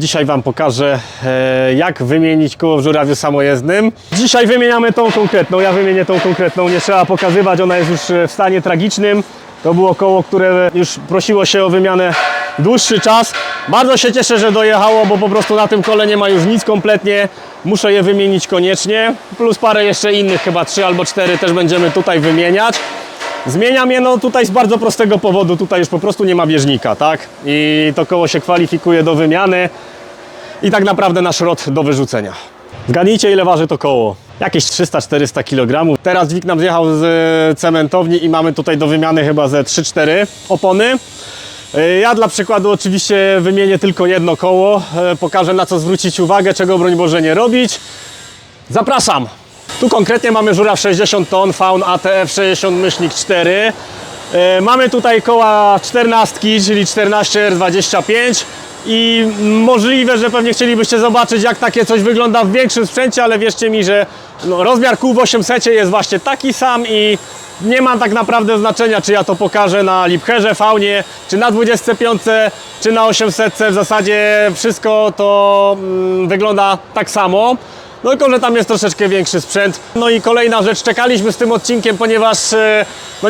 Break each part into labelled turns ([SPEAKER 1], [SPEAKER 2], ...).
[SPEAKER 1] Dzisiaj Wam pokażę, jak wymienić koło w żurawiu samojezdnym. Dzisiaj wymieniamy tą konkretną, ja wymienię tą konkretną, nie trzeba pokazywać, ona jest już w stanie tragicznym. To było koło, które już prosiło się o wymianę dłuższy czas. Bardzo się cieszę, że dojechało, bo po prostu na tym kole nie ma już nic kompletnie. Muszę je wymienić koniecznie, plus parę jeszcze innych, chyba 3 albo 4 też będziemy tutaj wymieniać. Zmieniam je tutaj z bardzo prostego powodu, tutaj już po prostu nie ma bieżnika, tak? I to koło się kwalifikuje do wymiany i tak naprawdę na szrot do wyrzucenia. Zgadnijcie, ile waży to koło? Jakieś 300-400 kg. Teraz dźwig nam zjechał z cementowni i mamy tutaj do wymiany chyba ze 3-4 opony. Ja dla przykładu oczywiście wymienię tylko jedno koło, pokażę, na co zwrócić uwagę, czego broń Boże nie robić. Zapraszam! Tu konkretnie mamy żuraw 60 ton, Faun ATF 60-4. Mamy tutaj koła 14, czyli 14R25 i możliwe, że pewnie chcielibyście zobaczyć, jak takie coś wygląda w większym sprzęcie, ale wierzcie mi, że rozmiar kół w 800 jest właśnie taki sam i nie ma tak naprawdę znaczenia, czy ja to pokażę na Liebherrze, Faunie, czy na 25, czy na 800. W zasadzie wszystko to wygląda tak samo. No tylko, że tam jest troszeczkę większy sprzęt. No i kolejna rzecz, czekaliśmy z tym odcinkiem, ponieważ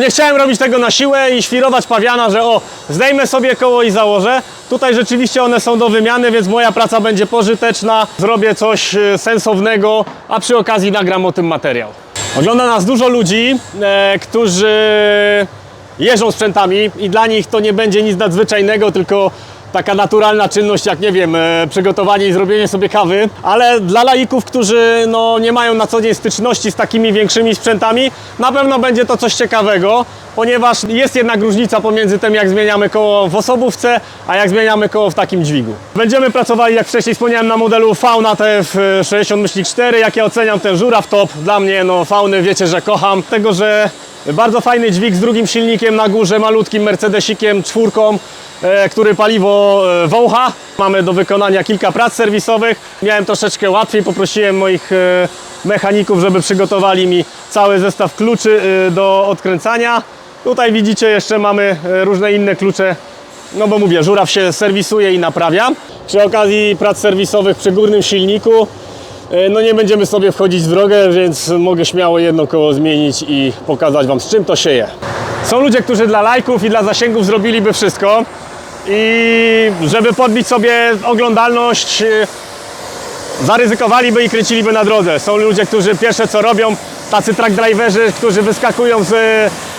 [SPEAKER 1] nie chciałem robić tego na siłę i świrować pawiana, że zdejmę sobie koło i założę. Tutaj rzeczywiście one są do wymiany, więc moja praca będzie pożyteczna. Zrobię coś sensownego, a przy okazji nagram o tym materiał. Ogląda nas dużo ludzi, którzy jeżdżą sprzętami i dla nich to nie będzie nic nadzwyczajnego, tylko taka naturalna czynność, jak nie wiem, przygotowanie i zrobienie sobie kawy, ale dla laików, którzy nie mają na co dzień styczności z takimi większymi sprzętami, na pewno będzie to coś ciekawego, ponieważ jest jednak różnica pomiędzy tym, jak zmieniamy koło w osobówce, a jak zmieniamy koło w takim dźwigu. Będziemy pracowali, jak wcześniej wspomniałem, na modelu Faun ATF 60-4, jak ja oceniam ten żuraw top. Dla mnie, Fauny wiecie, że kocham, tego, że bardzo fajny dźwig z drugim silnikiem na górze, malutkim Mercedesikiem 4, który paliwo wącha. Mamy do wykonania kilka prac serwisowych. Miałem troszeczkę łatwiej, poprosiłem moich mechaników, żeby przygotowali mi cały zestaw kluczy do odkręcania. Tutaj widzicie, jeszcze mamy różne inne klucze, bo mówię, żuraw się serwisuje i naprawia. Przy okazji prac serwisowych przy górnym silniku nie będziemy sobie wchodzić w drogę, więc mogę śmiało jedno koło zmienić i pokazać Wam, z czym to się je. Są ludzie, którzy dla lajków i dla zasięgów zrobiliby wszystko i żeby podbić sobie oglądalność, zaryzykowaliby i kręciliby na drodze. Są ludzie, którzy pierwsze co robią, tacy truck driverzy, którzy wyskakują z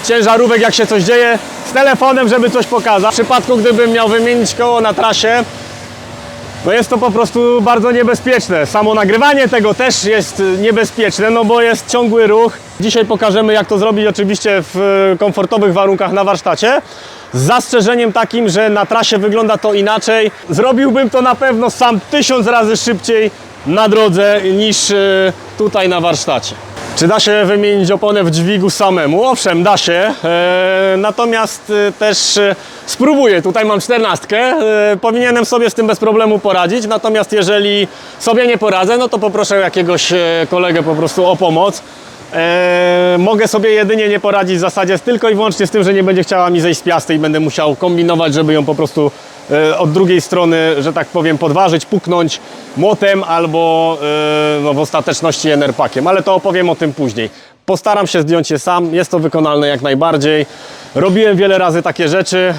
[SPEAKER 1] ciężarówek, jak się coś dzieje, z telefonem, żeby coś pokazać. W przypadku, gdybym miał wymienić koło na trasie, jest to po prostu bardzo niebezpieczne. Samo nagrywanie tego też jest niebezpieczne, bo jest ciągły ruch. Dzisiaj pokażemy, jak to zrobić oczywiście w komfortowych warunkach na warsztacie. Z zastrzeżeniem takim, że na trasie wygląda to inaczej. Zrobiłbym to na pewno sam 1000 razy szybciej na drodze niż tutaj na warsztacie. Czy da się wymienić oponę w dźwigu samemu? Owszem, da się, natomiast też spróbuję. Tutaj mam 14, powinienem sobie z tym bez problemu poradzić, natomiast jeżeli sobie nie poradzę, to poproszę jakiegoś kolegę po prostu o pomoc. Mogę sobie jedynie nie poradzić w zasadzie tylko i wyłącznie z tym, że nie będzie chciała mi zejść z piasty i będę musiał kombinować, żeby ją po prostu od drugiej strony, że tak powiem, podważyć, puknąć młotem albo w ostateczności enerpakiem, ale to opowiem o tym później. Postaram się zdjąć je sam, jest to wykonalne jak najbardziej. Robiłem wiele razy takie rzeczy,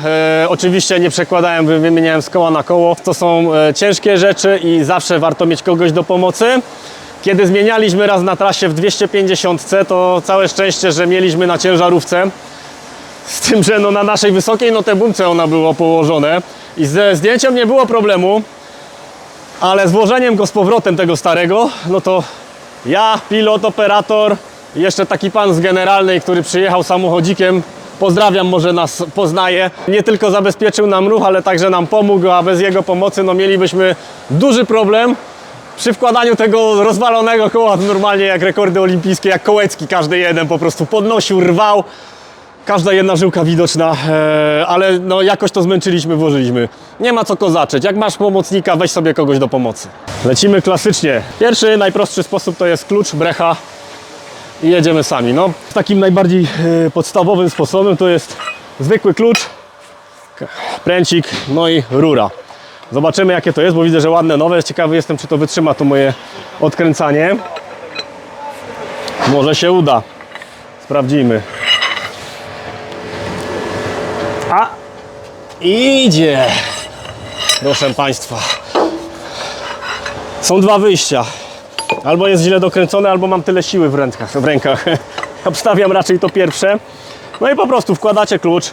[SPEAKER 1] oczywiście nie przekładałem, wymieniałem z koła na koło. To są ciężkie rzeczy i zawsze warto mieć kogoś do pomocy. Kiedy zmienialiśmy raz na trasie w 250, to całe szczęście, że mieliśmy na ciężarówce. Z tym, że na naszej wysokiej notebumce ona było położone i ze zdjęciem nie było problemu, ale z włożeniem go z powrotem tego starego, to ja, pilot, operator, jeszcze taki pan z generalnej, który przyjechał samochodzikiem, pozdrawiam, może nas poznaje, nie tylko zabezpieczył nam ruch, ale także nam pomógł, a bez jego pomocy mielibyśmy duży problem przy wkładaniu tego rozwalonego koła, normalnie jak rekordy olimpijskie, jak Kołecki, każdy jeden po prostu podnosił, rwał. Każda jedna żyłka widoczna, ale jakoś to zmęczyliśmy, włożyliśmy. Nie ma co kozaczyć. Jak masz pomocnika, weź sobie kogoś do pomocy. Lecimy klasycznie. Pierwszy, najprostszy sposób to jest klucz, brecha i jedziemy sami. Takim najbardziej podstawowym sposobem to jest zwykły klucz, pręcik, i rura. Zobaczymy, jakie to jest, bo widzę, że ładne, nowe. Ciekawy jestem, czy to wytrzyma to moje odkręcanie. Może się uda. Sprawdzimy. A! Idzie! Proszę Państwa. Są dwa wyjścia. Albo jest źle dokręcone, albo mam tyle siły w rękach. Obstawiam raczej to pierwsze. No i po prostu wkładacie klucz,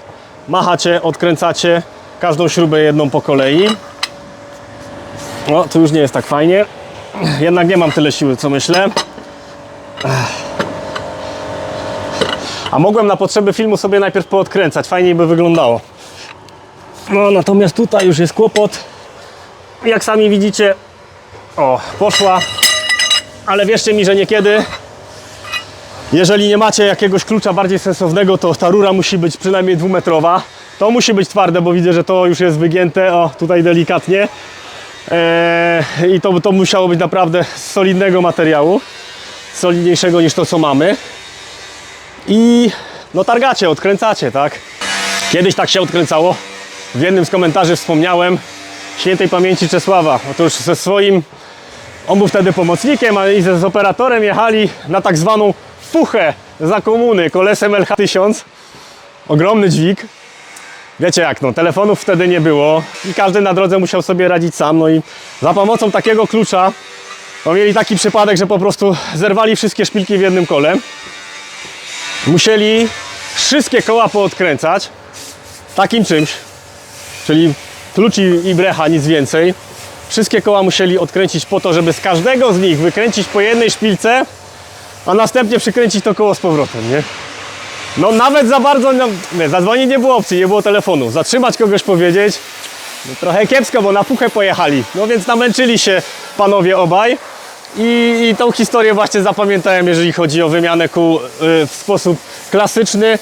[SPEAKER 1] machacie, odkręcacie każdą śrubę jedną po kolei. No, tu już nie jest tak fajnie. Jednak nie mam tyle siły, co myślę. A mogłem na potrzeby filmu sobie najpierw poodkręcać. Fajniej by wyglądało. No, natomiast tutaj już jest kłopot. Jak sami widzicie, o, poszła. Ale wierzcie mi, że niekiedy, jeżeli nie macie jakiegoś klucza bardziej sensownego, to ta rura musi być przynajmniej 2-metrowa. To musi być twarde, bo widzę, że to już jest wygięte, o, tutaj delikatnie. I to musiało być naprawdę z solidnego materiału, solidniejszego niż to, co mamy. I no targacie, odkręcacie, tak? Kiedyś tak się odkręcało. W jednym z komentarzy wspomniałem świętej pamięci Czesława. Otóż ze swoim, on był wtedy pomocnikiem, a i z operatorem jechali na tak zwaną fuchę za komuny kolesem LH1000. Ogromny dźwig. Wiecie jak, no, telefonów wtedy nie było i każdy na drodze musiał sobie radzić sam. No i za pomocą takiego klucza to mieli taki przypadek, że po prostu zerwali wszystkie szpilki w jednym kole. Musieli wszystkie koła poodkręcać takim czymś, czyli klucz i brecha, nic więcej. Wszystkie koła musieli odkręcić po to, żeby z każdego z nich wykręcić po jednej szpilce, a następnie przykręcić to koło z powrotem, nie? No nawet za bardzo, no, zadzwonić nie było opcji, nie było telefonu. Zatrzymać kogoś, powiedzieć, no, trochę kiepsko, bo na fuchę pojechali. No więc namęczyli się panowie obaj i tą historię właśnie zapamiętałem, jeżeli chodzi o wymianę kół w sposób klasyczny.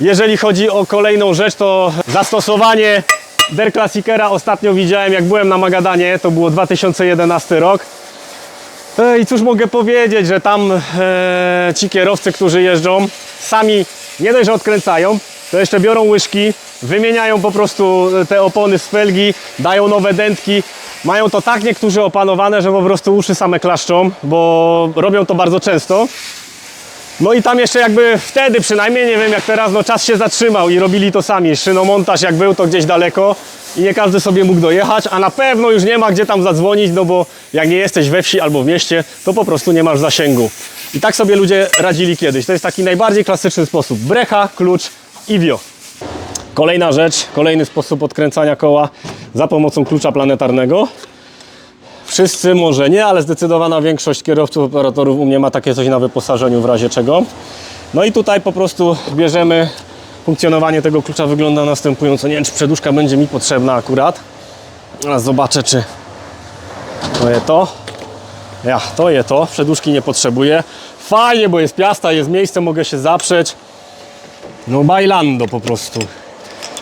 [SPEAKER 1] Jeżeli chodzi o kolejną rzecz, to zastosowanie Der Klassikera ostatnio widziałem, jak byłem na Magadanie, to było 2011 rok. I cóż mogę powiedzieć, że tam ci kierowcy, którzy jeżdżą, sami nie dość, że odkręcają, to jeszcze biorą łyżki, wymieniają po prostu te opony z felgi, dają nowe dętki. Mają to tak niektórzy opanowane, że po prostu uszy same klaszczą, bo robią to bardzo często. No i tam jeszcze jakby wtedy przynajmniej, nie wiem jak teraz, no czas się zatrzymał i robili to sami. Szynomontaż jak był, to gdzieś daleko i nie każdy sobie mógł dojechać, a na pewno już nie ma gdzie tam zadzwonić, no bo jak nie jesteś we wsi albo w mieście, to po prostu nie masz zasięgu. I tak sobie ludzie radzili kiedyś. To jest taki najbardziej klasyczny sposób. Brecha, klucz i wio. Kolejna rzecz, kolejny sposób odkręcania koła za pomocą klucza planetarnego. Wszyscy może nie, ale zdecydowana większość kierowców, operatorów u mnie ma takie coś na wyposażeniu w razie czego. No i tutaj po prostu bierzemy, funkcjonowanie tego klucza wygląda następująco. Nie wiem, czy przeduszka będzie mi potrzebna akurat. Teraz zobaczę, czy to je to. Ja, to je to, przeduszki nie potrzebuję. Fajnie, bo jest piasta, jest miejsce, mogę się zaprzeć. No bailando po prostu.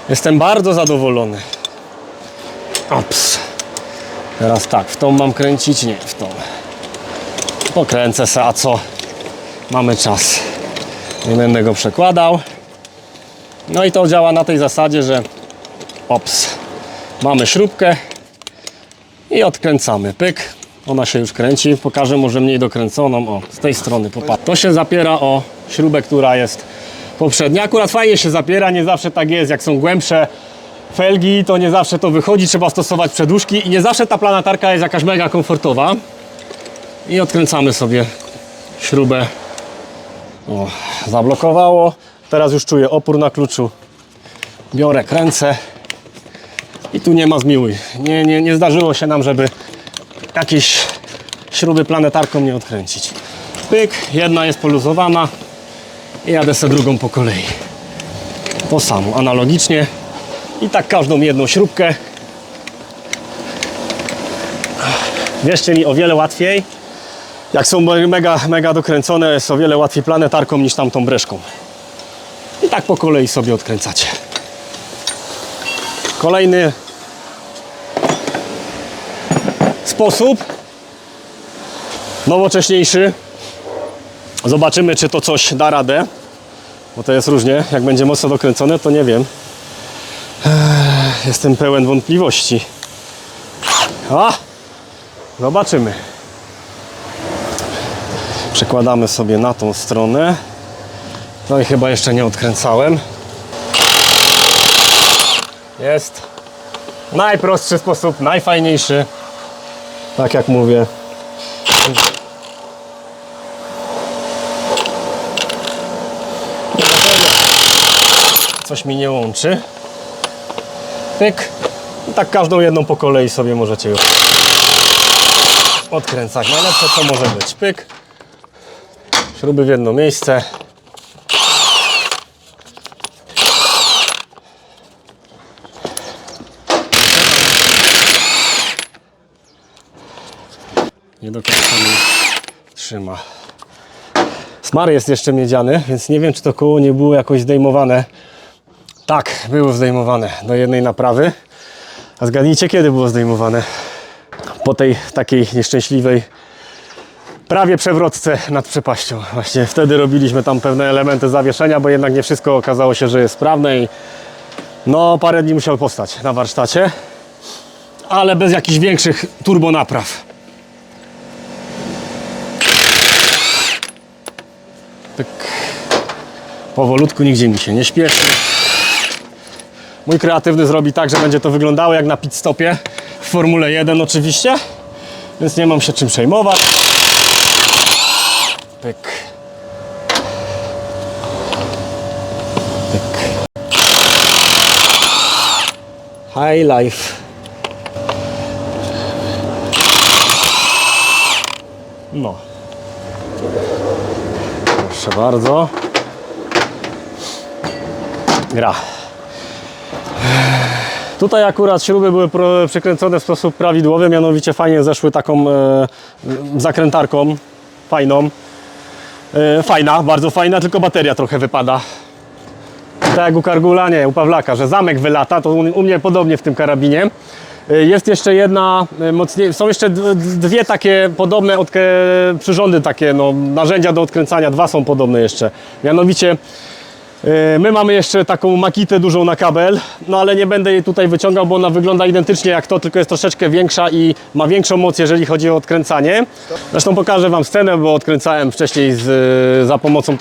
[SPEAKER 1] Jestem bardzo zadowolony. Ops. Teraz tak, w tą mam kręcić? Nie, w tą. Pokręcę se, a co? Mamy czas. Nie będę go przekładał. No i to działa na tej zasadzie, że ops. Mamy śrubkę i odkręcamy. Pyk. Ona się już kręci. Pokażę może mniej dokręconą. O, z tej strony popatrz. To się zapiera o śrubę, która jest poprzednia. Akurat fajnie się zapiera, nie zawsze tak jest. Jak są głębsze felgi, to nie zawsze to wychodzi, trzeba stosować przeduszki i nie zawsze ta planetarka jest jakaś mega komfortowa. I odkręcamy sobie śrubę. O, zablokowało. Teraz już czuję opór na kluczu. Biorę, kręcę i tu nie ma zmiłuj. Nie zdarzyło się nam, żeby jakieś śruby planetarką nie odkręcić. Pyk, jedna jest poluzowana i jadę sobie drugą po kolei. To samo, analogicznie. I tak każdą jedną śrubkę. Wierzcie mi, o wiele łatwiej. Jak są mega dokręcone, jest o wiele łatwiej planetarką niż tamtą breszką. I tak po kolei sobie odkręcacie. Kolejny sposób, nowocześniejszy. Zobaczymy, czy to coś da radę. Bo to jest różnie. Jak będzie mocno dokręcone, to nie wiem. Jestem pełen wątpliwości. A! Zobaczymy. Przekładamy sobie na tą stronę. No i chyba jeszcze nie odkręcałem. Jest. Najprostszy sposób, najfajniejszy. Tak jak mówię. Coś mi nie łączy. Pyk. I tak każdą jedną po kolei sobie możecie już odkręcać. Najlepsze co może być. Pyk. Śruby w jedno miejsce. Nie do końca mi trzyma. Smar jest jeszcze miedziany, więc nie wiem, czy to koło nie było jakoś zdejmowane. Tak, było zdejmowane do jednej naprawy. A zgadnijcie, kiedy było zdejmowane? Po tej takiej nieszczęśliwej prawie przewrotce nad przepaścią. Właśnie wtedy robiliśmy tam pewne elementy zawieszenia, bo jednak nie wszystko okazało się, że jest sprawne i no parę dni musiał postać na warsztacie, ale bez jakichś większych turbo napraw. Tak powolutku, nigdzie mi się nie śpieszy. Mój kreatywny zrobi tak, że będzie to wyglądało jak na pit stopie w Formule 1 oczywiście, więc nie mam się czym przejmować. Pyk. Pyk. High life. No. Proszę bardzo. Gra. Tutaj akurat śruby były przykręcone w sposób prawidłowy, mianowicie fajnie zeszły taką zakrętarką fajną. Fajna, bardzo fajna, tylko bateria trochę wypada. Tak jak u Kargula, nie, u Pawlaka, że zamek wylata, to u mnie podobnie w tym karabinie. Jest jeszcze jedna, są jeszcze dwie takie podobne przyrządy, takie no, narzędzia do odkręcania, dwa są podobne jeszcze. Mianowicie my mamy jeszcze taką Makitę dużą na kabel, no ale nie będę jej tutaj wyciągał, bo ona wygląda identycznie jak to, tylko jest troszeczkę większa i ma większą moc, jeżeli chodzi o odkręcanie. Zresztą pokażę Wam scenę, bo odkręcałem wcześniej za pomocą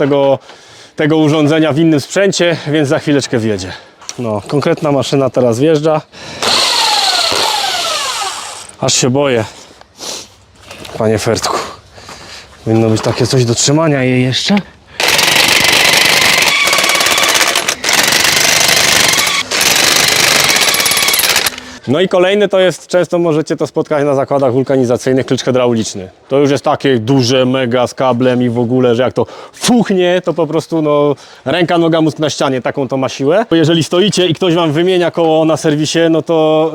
[SPEAKER 1] tego urządzenia w innym sprzęcie, więc za chwileczkę wjedzie. No, konkretna maszyna teraz wjeżdża. Aż się boję, panie Fertku. Powinno być takie coś do trzymania jej jeszcze. No i kolejny to jest, często możecie to spotkać na zakładach wulkanizacyjnych, klucz hydrauliczny. To już jest takie duże, mega z kablem i w ogóle, że jak to fuchnie, to po prostu no, ręka, noga, mózg na ścianie, taką to ma siłę. Jeżeli stoicie i ktoś Wam wymienia koło na serwisie, no to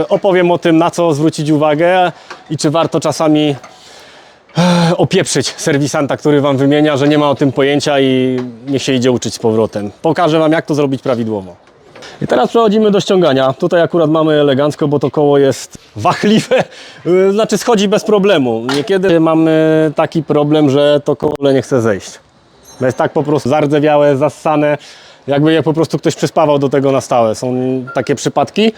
[SPEAKER 1] opowiem o tym, na co zwrócić uwagę i czy warto czasami opieprzyć serwisanta, który Wam wymienia, że nie ma o tym pojęcia i niech się idzie uczyć z powrotem. Pokażę Wam, jak to zrobić prawidłowo. I teraz przechodzimy do ściągania. Tutaj akurat mamy elegancko, bo to koło jest wachliwe, znaczy schodzi bez problemu. Niekiedy mamy taki problem, że to koło nie chce zejść. Jest tak po prostu zardzewiałe, zassane, jakby je po prostu ktoś przyspawał do tego na stałe. Są takie przypadki.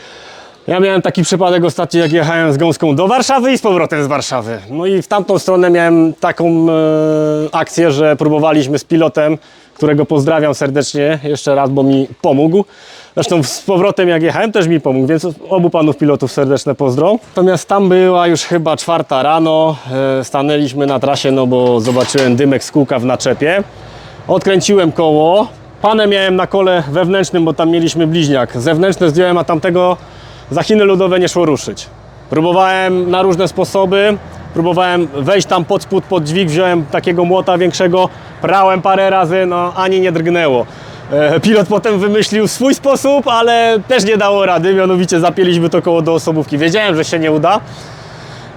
[SPEAKER 1] Ja miałem taki przypadek ostatnio, jak jechałem z gąską do Warszawy i z powrotem z Warszawy. No i w tamtą stronę miałem taką akcję, że próbowaliśmy z pilotem, którego pozdrawiam serdecznie jeszcze raz, bo mi pomógł. Zresztą z powrotem jak jechałem też mi pomógł, więc obu panów pilotów serdeczne pozdro. Natomiast tam była już chyba 4 rano, stanęliśmy na trasie, no bo zobaczyłem dymek z kółka w naczepie. Odkręciłem koło, panę miałem na kole wewnętrznym, bo tam mieliśmy bliźniak. Zewnętrzne zdjąłem, a tamtego za Chiny ludowe nie szło ruszyć. Próbowałem na różne sposoby, próbowałem wejść tam pod spód, pod dźwig, wziąłem takiego młota większego, prałem parę razy, no ani nie drgnęło. Pilot potem wymyślił swój sposób, ale też nie dało rady, mianowicie zapięliśmy to koło do osobówki. Wiedziałem, że się nie uda,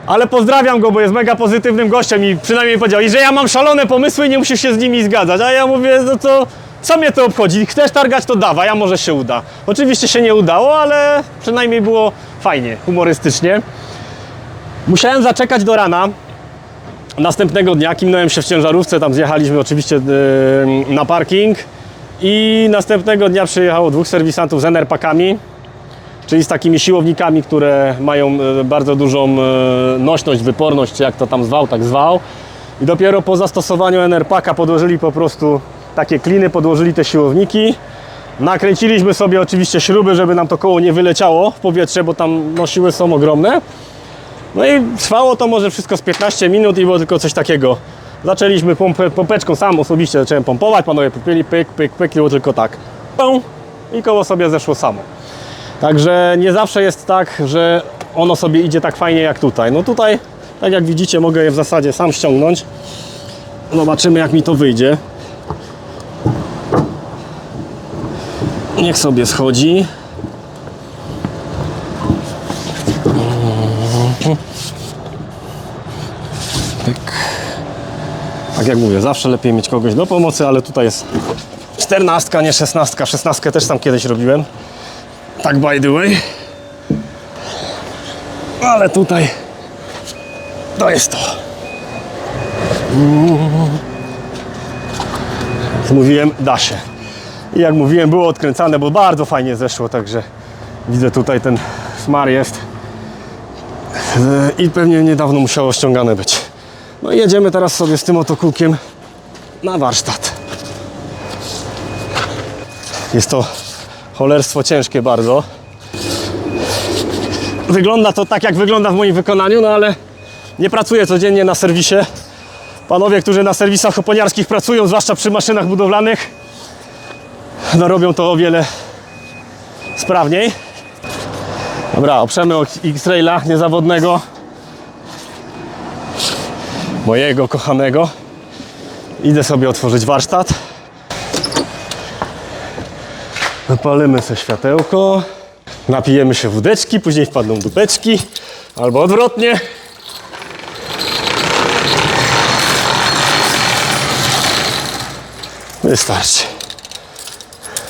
[SPEAKER 1] ale pozdrawiam go, bo jest mega pozytywnym gościem i przynajmniej powiedział, że ja mam szalone pomysły i nie musisz się z nimi zgadzać. A ja mówię, no to co mnie to obchodzi? Chcesz targać, to dawaj, a może się uda. Oczywiście się nie udało, ale przynajmniej było fajnie, humorystycznie. Musiałem zaczekać do rana. Następnego dnia kimnąłem się w ciężarówce, tam zjechaliśmy oczywiście na parking i następnego dnia przyjechało 2 serwisantów z enerpakami. czyli z takimi siłownikami, które mają bardzo dużą nośność, wyporność, czy jak to tam zwał, tak zwał. I dopiero po zastosowaniu Enerpaka podłożyli po prostu takie kliny, podłożyli te siłowniki. Nakręciliśmy sobie oczywiście śruby, żeby nam to koło nie wyleciało w powietrze, bo tam no, siły są ogromne. No i trwało to może wszystko z 15 minut i było tylko coś takiego. Zaczęliśmy pompeczką, sam osobiście zacząłem pompować, panowie popili, pyk, pyk, pyk, było tylko tak. I koło sobie zeszło samo. Także nie zawsze jest tak, że ono sobie idzie tak fajnie jak tutaj. No tutaj, tak jak widzicie, mogę je w zasadzie sam ściągnąć. Zobaczymy, jak mi to wyjdzie. Niech sobie schodzi. Tak jak mówię, zawsze lepiej mieć kogoś do pomocy, ale tutaj jest 14, nie 16. 16 też tam kiedyś robiłem. Tak by the way. Ale tutaj to jest to. Jak mówiłem, da się. I jak mówiłem, było odkręcane, bo bardzo fajnie zeszło, także widzę tutaj ten smar jest. I pewnie niedawno musiało ściągane być. No i jedziemy teraz sobie z tym oto kółkiem na warsztat. Jest to cholerstwo ciężkie bardzo. Wygląda to tak, jak wygląda w moim wykonaniu, no ale nie pracuję codziennie na serwisie. Panowie, którzy na serwisach oponiarskich pracują, zwłaszcza przy maszynach budowlanych, no robią to o wiele sprawniej. Dobra, oprzemy X-Raila niezawodnego. Mojego kochanego. Idę sobie otworzyć warsztat. Napalimy sobie światełko. Napijemy się wódeczki, później wpadną dupeczki. Albo odwrotnie. Wystarczy.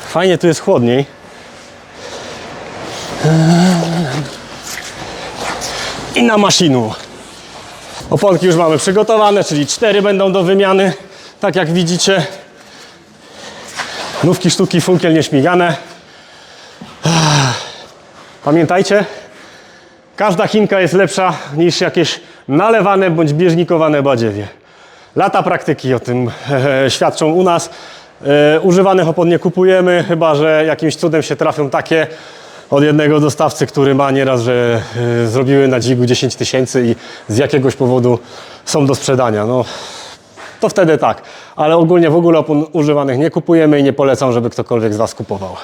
[SPEAKER 1] Fajnie tu jest chłodniej. I na maszynu. Oponki już mamy przygotowane, czyli 4 będą do wymiany. Tak jak widzicie. Nówki sztuki, funkiel nieśmigane. Pamiętajcie, każda chinka jest lepsza niż jakieś nalewane bądź bieżnikowane badziewie. Lata praktyki o tym świadczą u nas. Używanych opon nie kupujemy, chyba że jakimś cudem się trafią takie od jednego dostawcy, który ma nieraz, że zrobiły na dźwigu 10 000 i z jakiegoś powodu są do sprzedania. No, to wtedy tak, ale ogólnie w ogóle opon używanych nie kupujemy i nie polecam, żeby ktokolwiek z Was kupował.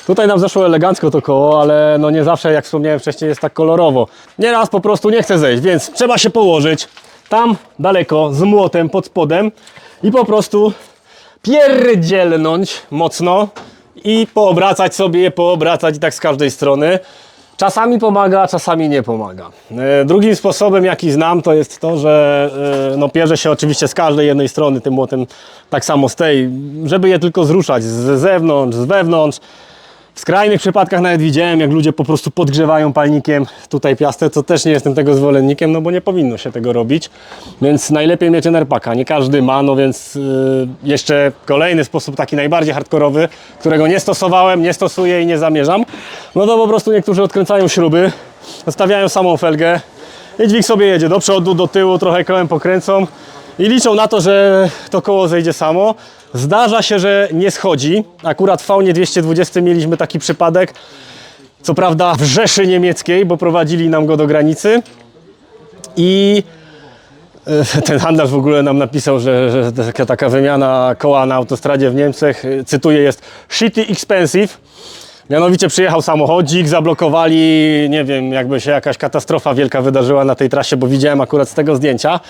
[SPEAKER 1] Tutaj nam zeszło elegancko to koło, ale no nie zawsze, jak wspomniałem wcześniej, jest tak kolorowo. Nieraz po prostu nie chce zejść, więc trzeba się położyć tam daleko z młotem pod spodem i po prostu pierdzielnąć mocno i poobracać sobie, poobracać i tak z każdej strony. Czasami pomaga, czasami nie pomaga. Drugim sposobem, jaki znam, to jest to, że no, pierze się oczywiście z każdej jednej strony tym młotem, tak samo z tej, żeby je tylko zruszać z zewnątrz, z wewnątrz. W skrajnych przypadkach nawet widziałem, jak ludzie po prostu podgrzewają palnikiem tutaj piastę, co też nie jestem tego zwolennikiem, no bo nie powinno się tego robić, więc najlepiej mieć Enerpaka, nie każdy ma, no więc jeszcze kolejny sposób taki najbardziej hardkorowy, którego nie stosowałem, nie stosuję i nie zamierzam, no to po prostu niektórzy odkręcają śruby, zostawiają samą felgę i dźwig sobie jedzie do przodu, do tyłu, trochę kołem pokręcą i liczą na to, że to koło zejdzie samo. Zdarza się, że nie schodzi. Akurat w Faunie 220 mieliśmy taki przypadek. Co prawda w Rzeszy Niemieckiej, bo prowadzili nam go do granicy. I ten handlarz w ogóle nam napisał, że taka wymiana koła na autostradzie w Niemczech, cytuję, jest shitty expensive. Mianowicie przyjechał samochodzik, zablokowali, nie wiem, jakby się jakaś katastrofa wielka wydarzyła na tej trasie, bo widziałem akurat z tego zdjęcia.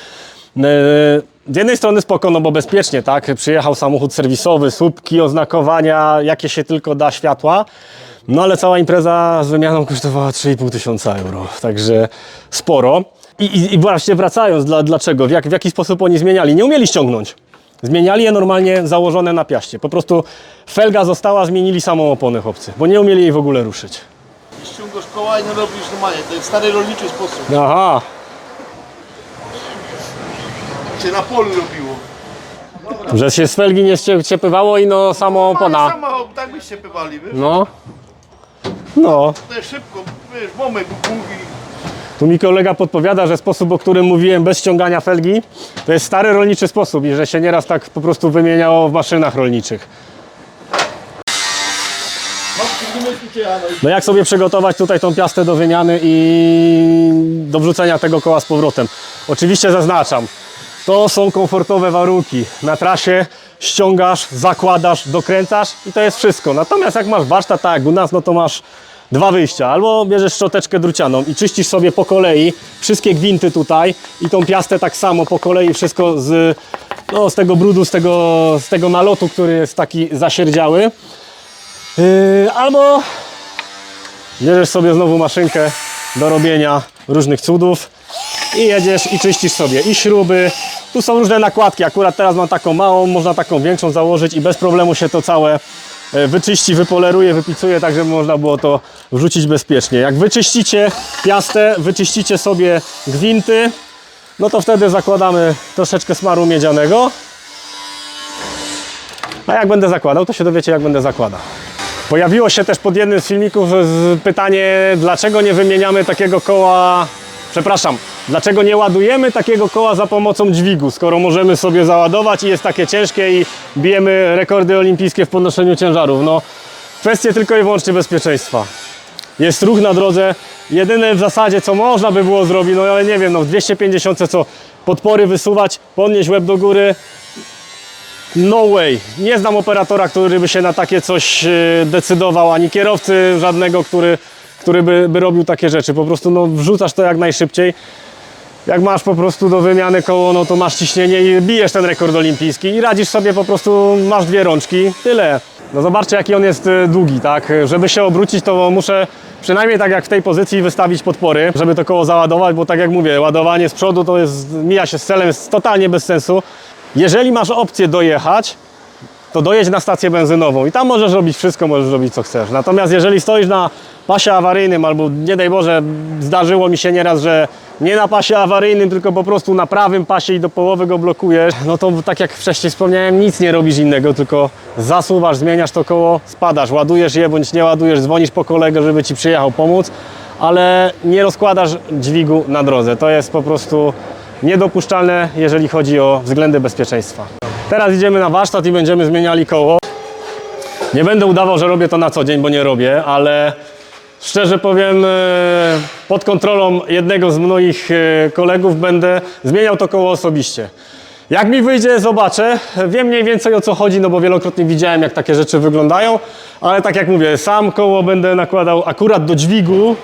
[SPEAKER 1] Z jednej strony spoko, no bo bezpiecznie, tak? Przyjechał samochód serwisowy, słupki, oznakowania, jakie się tylko da, światła. No ale cała impreza z wymianą kosztowała 3500 euro, także sporo. I właśnie wracając, dlaczego? W jaki sposób oni zmieniali? Nie umieli ściągnąć. Zmieniali je normalnie założone na piaście. Po prostu felga została, zmienili samą oponę chłopcy, bo nie umieli jej w ogóle ruszyć.
[SPEAKER 2] Ściągasz koła i nie robisz normalnie, to jest stary rolniczy sposób.
[SPEAKER 1] Aha.
[SPEAKER 2] Się na polu robiło.
[SPEAKER 1] Że się z felgi nie ściepywało i no samo opona.
[SPEAKER 2] Sama, tak byście pywali, wiesz?
[SPEAKER 1] No. No,
[SPEAKER 2] To jest szybko, wiesz, moment, i
[SPEAKER 1] tu mi kolega podpowiada, że sposób, o którym mówiłem, bez ściągania felgi, to jest stary rolniczy sposób i że się nieraz tak po prostu wymieniało w maszynach rolniczych. No jak sobie przygotować tutaj tą piastę do wymiany i do wrzucenia tego koła z powrotem? Oczywiście zaznaczam, to są komfortowe warunki. Na trasie ściągasz, zakładasz, dokręcasz i to jest wszystko. Natomiast jak masz warsztat, tak jak u nas, no to masz dwa wyjścia. Albo bierzesz szczoteczkę drucianą i czyścisz sobie po kolei wszystkie gwinty tutaj i tą piastę tak samo po kolei, wszystko z, no, z tego brudu, z tego nalotu, który jest taki zasierdziały. Albo bierzesz sobie znowu maszynkę do robienia różnych cudów i jedziesz i czyścisz sobie i śruby. Tu są różne nakładki, akurat teraz mam taką małą, można taką większą założyć i bez problemu się to całe wyczyści, wypoleruje, wypicuje, tak żeby można było to wrzucić bezpiecznie. Jak wyczyścicie piastę, wyczyścicie sobie gwinty, no to wtedy zakładamy troszeczkę smaru miedzianego. A jak będę zakładał, to się dowiecie, jak będę zakładał. Pojawiło się też pod jednym z filmików pytanie, dlaczego nie wymieniamy takiego koła, dlaczego nie ładujemy takiego koła za pomocą dźwigu, skoro możemy sobie załadować i jest takie ciężkie i bijemy rekordy olimpijskie w podnoszeniu ciężarów. No, kwestie tylko i wyłącznie bezpieczeństwa. Jest ruch na drodze, jedyne w zasadzie co można by było zrobić, no ale nie wiem, no w 250 co, podpory wysuwać, podnieść łeb do góry. No way. Nie znam operatora, który by się na takie coś decydował, ani kierowcy żadnego, który by robił takie rzeczy. Po prostu no, wrzucasz to jak najszybciej. Jak masz po prostu do wymiany koło, no to masz ciśnienie i bijesz ten rekord olimpijski i radzisz sobie po prostu, masz dwie rączki, tyle. No zobaczcie, jaki on jest długi, tak? Żeby się obrócić, to muszę przynajmniej tak jak w tej pozycji wystawić podpory, żeby to koło załadować, bo tak jak mówię, ładowanie z przodu to jest, mija się z celem, jest totalnie bez sensu. Jeżeli masz opcję dojechać, to dojedź na stację benzynową i tam możesz robić wszystko, możesz robić co chcesz. Natomiast jeżeli stoisz na pasie awaryjnym albo nie daj Boże, zdarzyło mi się nieraz, że nie na pasie awaryjnym, tylko po prostu na prawym pasie i do połowy go blokujesz, no to tak jak wcześniej wspomniałem, nic nie robisz innego, tylko zasuwasz, zmieniasz to koło, spadasz, ładujesz je bądź nie ładujesz, dzwonisz po kolegę, żeby ci przyjechał pomóc, ale nie rozkładasz dźwigu na drodze. To jest po prostu niedopuszczalne, jeżeli chodzi o względy bezpieczeństwa. Teraz idziemy na warsztat i będziemy zmieniali koło. Nie będę udawał, że robię to na co dzień, bo nie robię, ale szczerze powiem, pod kontrolą jednego z moich kolegów będę zmieniał to koło osobiście. Jak mi wyjdzie, zobaczę. Wiem mniej więcej o co chodzi, no bo wielokrotnie widziałem, jak takie rzeczy wyglądają, ale tak jak mówię, sam koło będę nakładał akurat do dźwigu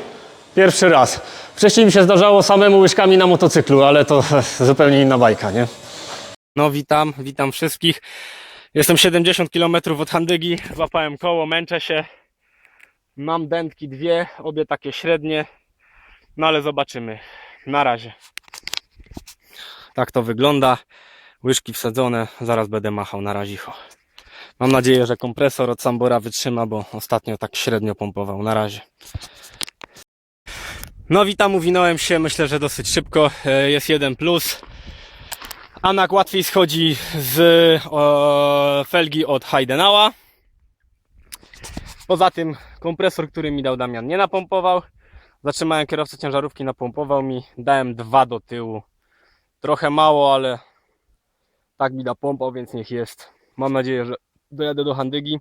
[SPEAKER 1] pierwszy raz. Wcześniej mi się zdarzało samemu łyżkami na motocyklu, ale to zupełnie inna bajka, nie? No witam wszystkich. Jestem 70 km od Handygi, złapałem koło, męczę się. Mam dętki dwie, obie takie średnie, no ale zobaczymy. Na razie. Tak to wygląda. Łyżki wsadzone, zaraz będę machał na razicho. Mam nadzieję, że kompresor od Sambora wytrzyma, bo ostatnio tak średnio pompował. Na razie. No witam, uwinąłem się, myślę, że dosyć szybko. Jest jeden plus. Anak łatwiej schodzi z felgi od Heidenau'a. Poza tym kompresor, który mi dał Damian, nie napompował. Zatrzymałem kierowcę ciężarówki, napompował mi. Dałem 2 do tyłu. Trochę mało, ale tak mi napompał, więc niech jest. Mam nadzieję, że dojadę do Handygi.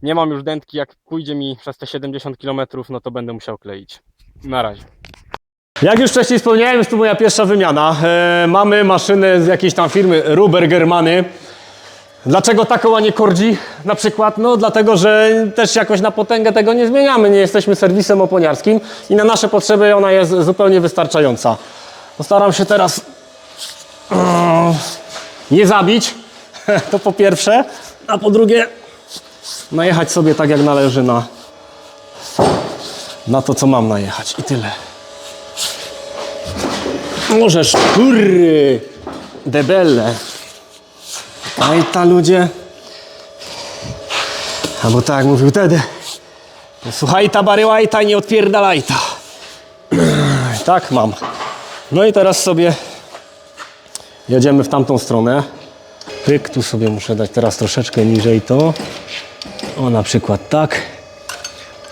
[SPEAKER 1] Nie mam już dętki, jak pójdzie mi przez te 70 km, no to będę musiał kleić. Na razie. Jak już wcześniej wspomniałem, jest to moja pierwsza wymiana. Mamy maszynę z jakiejś tam firmy Ruber Germany. Dlaczego taką, a nie Kordzi na przykład? No dlatego, że też jakoś na potęgę tego nie zmieniamy. Nie jesteśmy serwisem oponiarskim i na nasze potrzeby ona jest zupełnie wystarczająca. Postaram się teraz nie zabić, to po pierwsze, a po drugie najechać sobie tak jak należy na to, co mam najechać i tyle. Możesz, kurry, debelle. Aj ta ludzie. Albo tak jak mówił wtedy. Słuchaj ta baryłajta, nie odpierdalaj ta. Tak mam. No i teraz sobie jedziemy w tamtą stronę. Pyk, tu sobie muszę dać teraz troszeczkę niżej to. O, na przykład tak.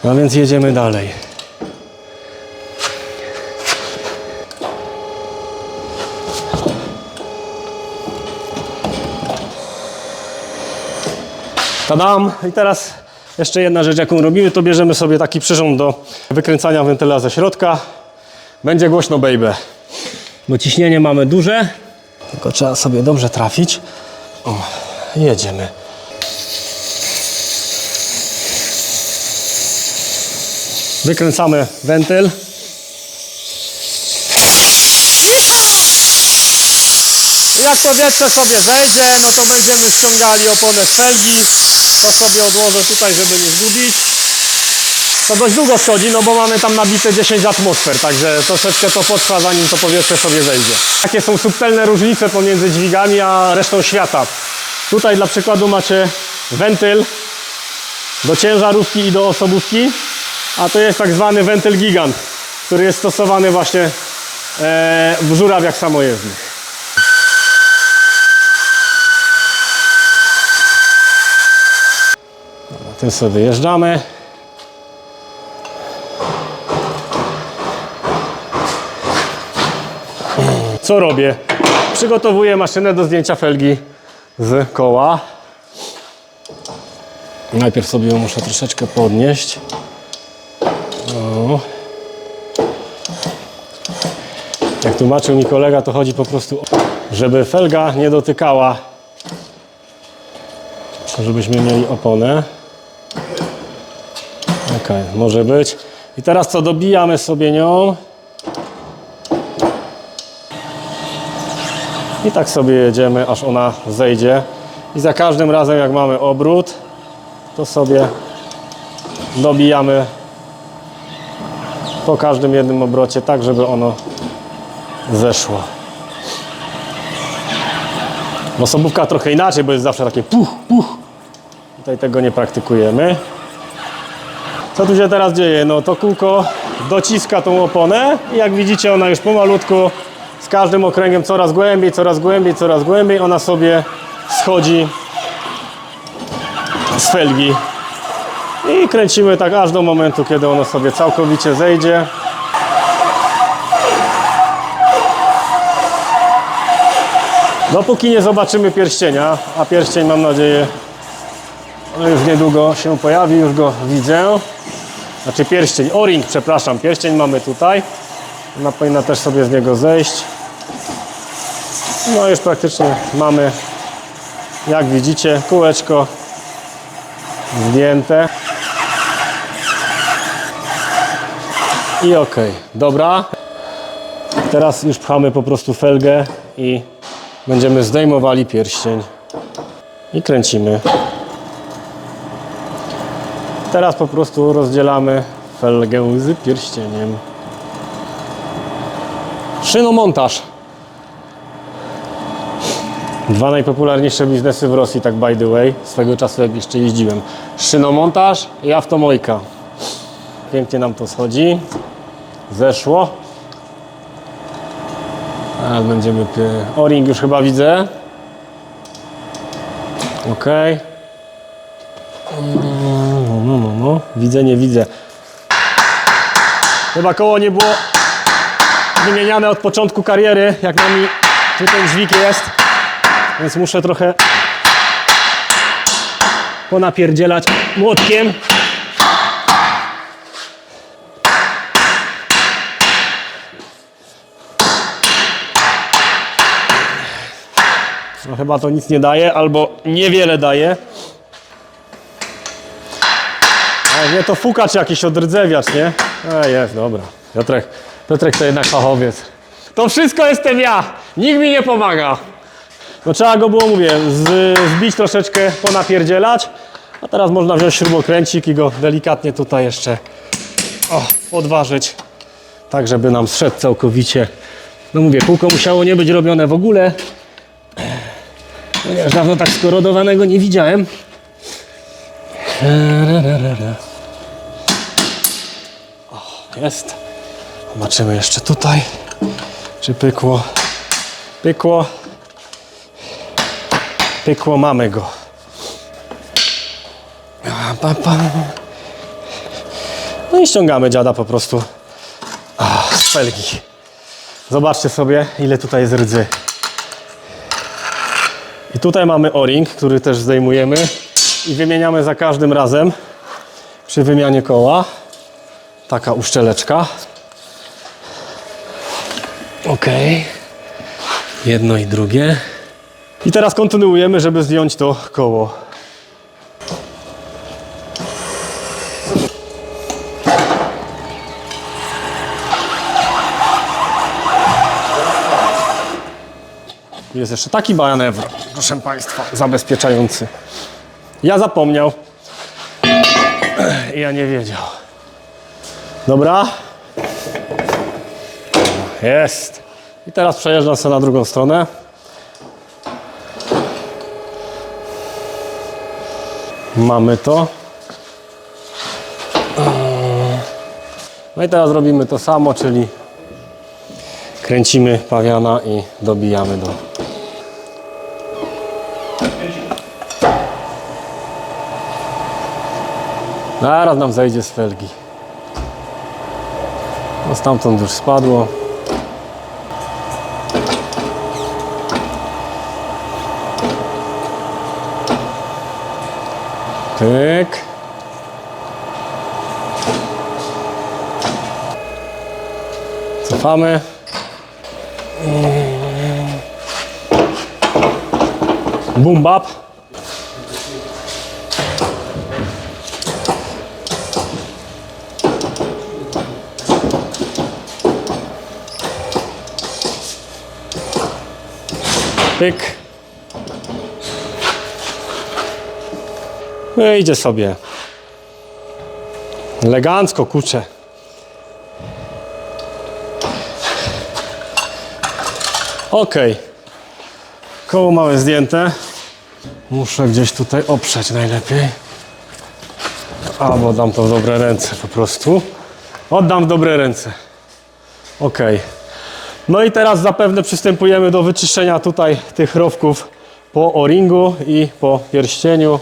[SPEAKER 1] No więc jedziemy dalej. Tadam! I teraz jeszcze jedna rzecz, jaką robimy, to bierzemy sobie taki przyrząd do wykręcania wentyla ze środka. Będzie głośno, baby. Bo ciśnienie mamy duże, tylko trzeba sobie dobrze trafić. O, jedziemy. Wykręcamy wentyl. I jak powietrze sobie zejdzie, no to będziemy ściągali oponę z felgi. To sobie odłożę tutaj, żeby nie zgubić. To dość długo schodzi, no bo mamy tam nabite 10 atmosfer, także troszeczkę to potrwa, zanim to powietrze sobie zejdzie. Jakie są subtelne różnice pomiędzy dźwigami a resztą świata? Tutaj dla przykładu macie wentyl do ciężarówki i do osobówki, a to jest tak zwany wentyl gigant, który jest stosowany właśnie w żurawiach samojezdnych. Dobra, tym sobie wyjeżdżamy. Co robię? Przygotowuję maszynę do zdjęcia felgi z koła. Najpierw sobie ją muszę troszeczkę podnieść. O. Jak tłumaczył mi kolega, to chodzi po prostu, żeby felga nie dotykała, żebyśmy mieli oponę. Ok, może być. I teraz co, dobijamy sobie nią. I tak sobie jedziemy, aż ona zejdzie. I za każdym razem, jak mamy obrót, to sobie dobijamy po każdym jednym obrocie, tak żeby ono zeszło. W osobówkach trochę inaczej, bo jest zawsze takie puch, puch. Tutaj tego nie praktykujemy. Co tu się teraz dzieje? No to kółko dociska tą oponę i jak widzicie, ona już pomalutku z każdym okręgiem coraz głębiej, coraz głębiej, coraz głębiej ona sobie schodzi z felgi. I kręcimy tak aż do momentu, kiedy ono sobie całkowicie zejdzie. Dopóki nie zobaczymy pierścienia, a pierścień, mam nadzieję, już niedługo się pojawi, już go widzę. Znaczy pierścień, o-ring, przepraszam, pierścień mamy tutaj. Ona powinna też sobie z niego zejść. No już praktycznie mamy, jak widzicie, kółeczko zdjęte. I ok, dobra. Teraz już pchamy po prostu felgę i będziemy zdejmowali pierścień. I kręcimy. Teraz po prostu rozdzielamy felgę z pierścieniem. Szynomontaż. Dwa najpopularniejsze biznesy w Rosji, tak by the way, swego czasu jak jeszcze jeździłem. Szynomontaż i automojka. Pięknie nam to schodzi. Zeszło. Teraz będziemy... O-ring już chyba widzę. Ok. No. Widzę, nie widzę. Chyba koło nie było wymieniane od początku kariery, jak na mi tu ten dźwig jest. Więc muszę trochę ponapierdzielać młotkiem. No chyba to nic nie daje, albo niewiele daje. A nie, to fukacz jakiś, odrdzewiacz, nie? A jest, dobra. Piotrek to jednak fachowiec. To wszystko jestem ja. Nikt mi nie pomaga. No trzeba go było, mówię, zbić troszeczkę, ponapierdzielać. A teraz można wziąć śrubokręcik i go delikatnie tutaj jeszcze podważyć. Tak, żeby nam zszedł całkowicie. No mówię, kółko musiało nie być robione w ogóle. Ponieważ dawno tak skorodowanego nie widziałem. O, jest. Zobaczymy jeszcze tutaj, czy pykło. Pykło. Pykło, mamy go. No i ściągamy dziada po prostu z felgi. Zobaczcie sobie, ile tutaj jest rdzy. I tutaj mamy o-ring, który też zdejmujemy i wymieniamy za każdym razem przy wymianie koła. Taka uszczeleczka. Ok. Jedno i drugie. I teraz kontynuujemy, żeby zdjąć to koło. Jest jeszcze taki manewr, proszę Państwa, zabezpieczający. Ja zapomniał. Ja nie wiedział. Dobra. Jest. I teraz przejeżdżam sobie na drugą stronę. Mamy to. No i teraz robimy to samo, czyli kręcimy pawiana i dobijamy do. Zaraz nam zejdzie z felgi. No stamtąd już spadło. Tyk. Cofamy. Boom bap. Pyk. Wyjdzie sobie. Elegancko, kurczę. Ok. Koło mamy zdjęte. Muszę gdzieś tutaj oprzeć najlepiej. Albo dam to w dobre ręce po prostu. Oddam w dobre ręce. Ok. No i teraz zapewne przystępujemy do wyczyszczenia tutaj tych rowków po o-ringu i po pierścieniu.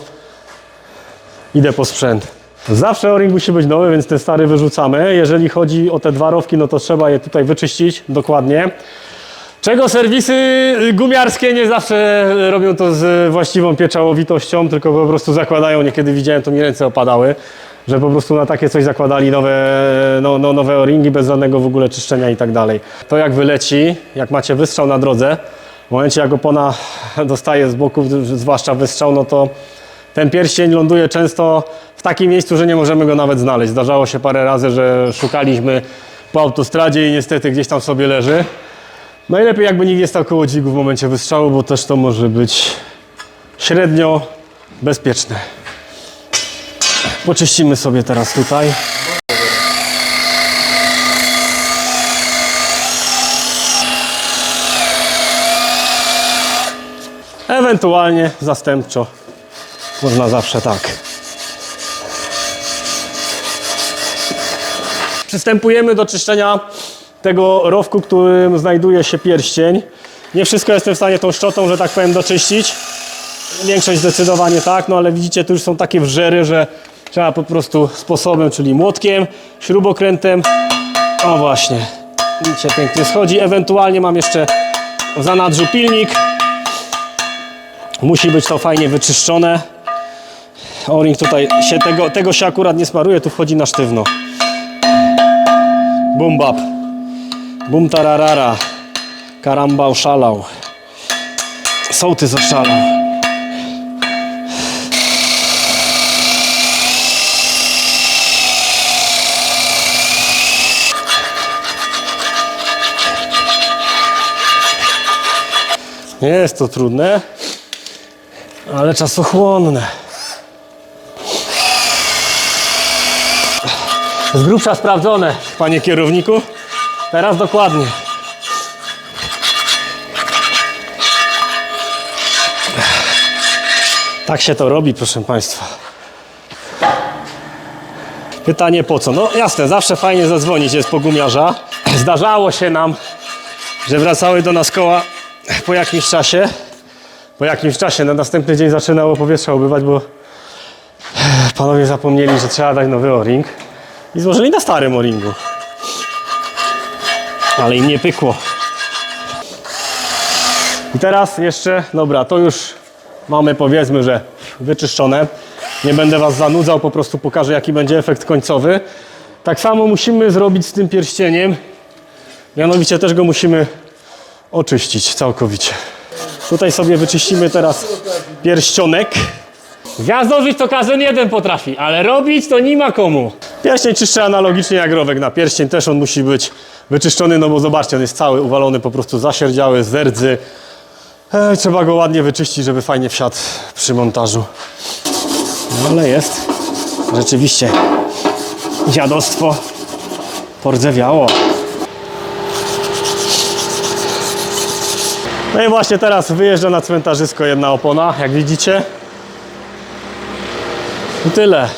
[SPEAKER 1] Idę po sprzęt. Zawsze o-ring musi być nowy, więc ten stary wyrzucamy. Jeżeli chodzi o te dwa rowki, no to trzeba je tutaj wyczyścić dokładnie. Czego serwisy gumiarskie nie zawsze robią to z właściwą pieczałowitością, tylko po prostu zakładają, niekiedy widziałem, to mi ręce opadały, że po prostu na takie coś zakładali nowe o-ringi bez żadnego w ogóle czyszczenia i tak dalej. To jak wyleci, jak macie wystrzał na drodze, w momencie jak opona dostaje z boku, zwłaszcza wystrzał, no to ten pierścień ląduje często w takim miejscu, że nie możemy go nawet znaleźć. Zdarzało się parę razy, że szukaliśmy po autostradzie i niestety gdzieś tam sobie leży. Najlepiej jakby nikt nie stał koło dźwigu w momencie wystrzału, bo też to może być średnio bezpieczne. Poczyścimy sobie teraz tutaj. Ewentualnie zastępczo można zawsze tak. Przystępujemy do czyszczenia tego rowku, w którym znajduje się pierścień. Nie wszystko jestem w stanie tą szczotą, że tak powiem, doczyścić. Większość zdecydowanie tak, no ale widzicie, tu już są takie wrzery, że trzeba po prostu sposobem, czyli młotkiem, śrubokrętem. O właśnie, widzicie, pięknie schodzi. Ewentualnie mam jeszcze w zanadrzu pilnik. Musi być to fajnie wyczyszczone. O-ring tutaj się tego się akurat nie smaruje, tu wchodzi na sztywno. Bum bap. Bum tararara. Karamba oszalał. Sołtys oszalał. Nie jest to trudne, ale czasochłonne. Z grubsza sprawdzone, panie kierowniku. Teraz dokładnie. Tak się to robi, proszę państwa. Pytanie po co? No jasne, zawsze fajnie zadzwonić jest po gumiarza. Zdarzało się nam, że wracały do nas koła po jakimś czasie. Po jakimś czasie, na następny dzień zaczynało powietrza ubywać, bo panowie zapomnieli, że trzeba dać nowy o-ring. I złożyli na starym o-ringu. Ale im nie pykło. I teraz jeszcze, dobra, to już mamy, powiedzmy, że wyczyszczone. Nie będę Was zanudzał, po prostu pokażę, jaki będzie efekt końcowy. Tak samo musimy zrobić z tym pierścieniem. Mianowicie też go musimy oczyścić całkowicie. Tutaj sobie wyczyścimy teraz pierścionek. Gwiazdożyć to każdy jeden potrafi, ale robić to nie ma komu. Pierścień czyszczę analogicznie jak rowek na pierścień. Też on musi być wyczyszczony, no bo zobaczcie, on jest cały uwalony, po prostu zasierdziały z rdzy. Trzeba go ładnie wyczyścić, żeby fajnie wsiadł przy montażu. No ale jest rzeczywiście dziadostwo pordzewiało. No i właśnie teraz wyjeżdża na cmentarzysko jedna opona, jak widzicie. I tyle.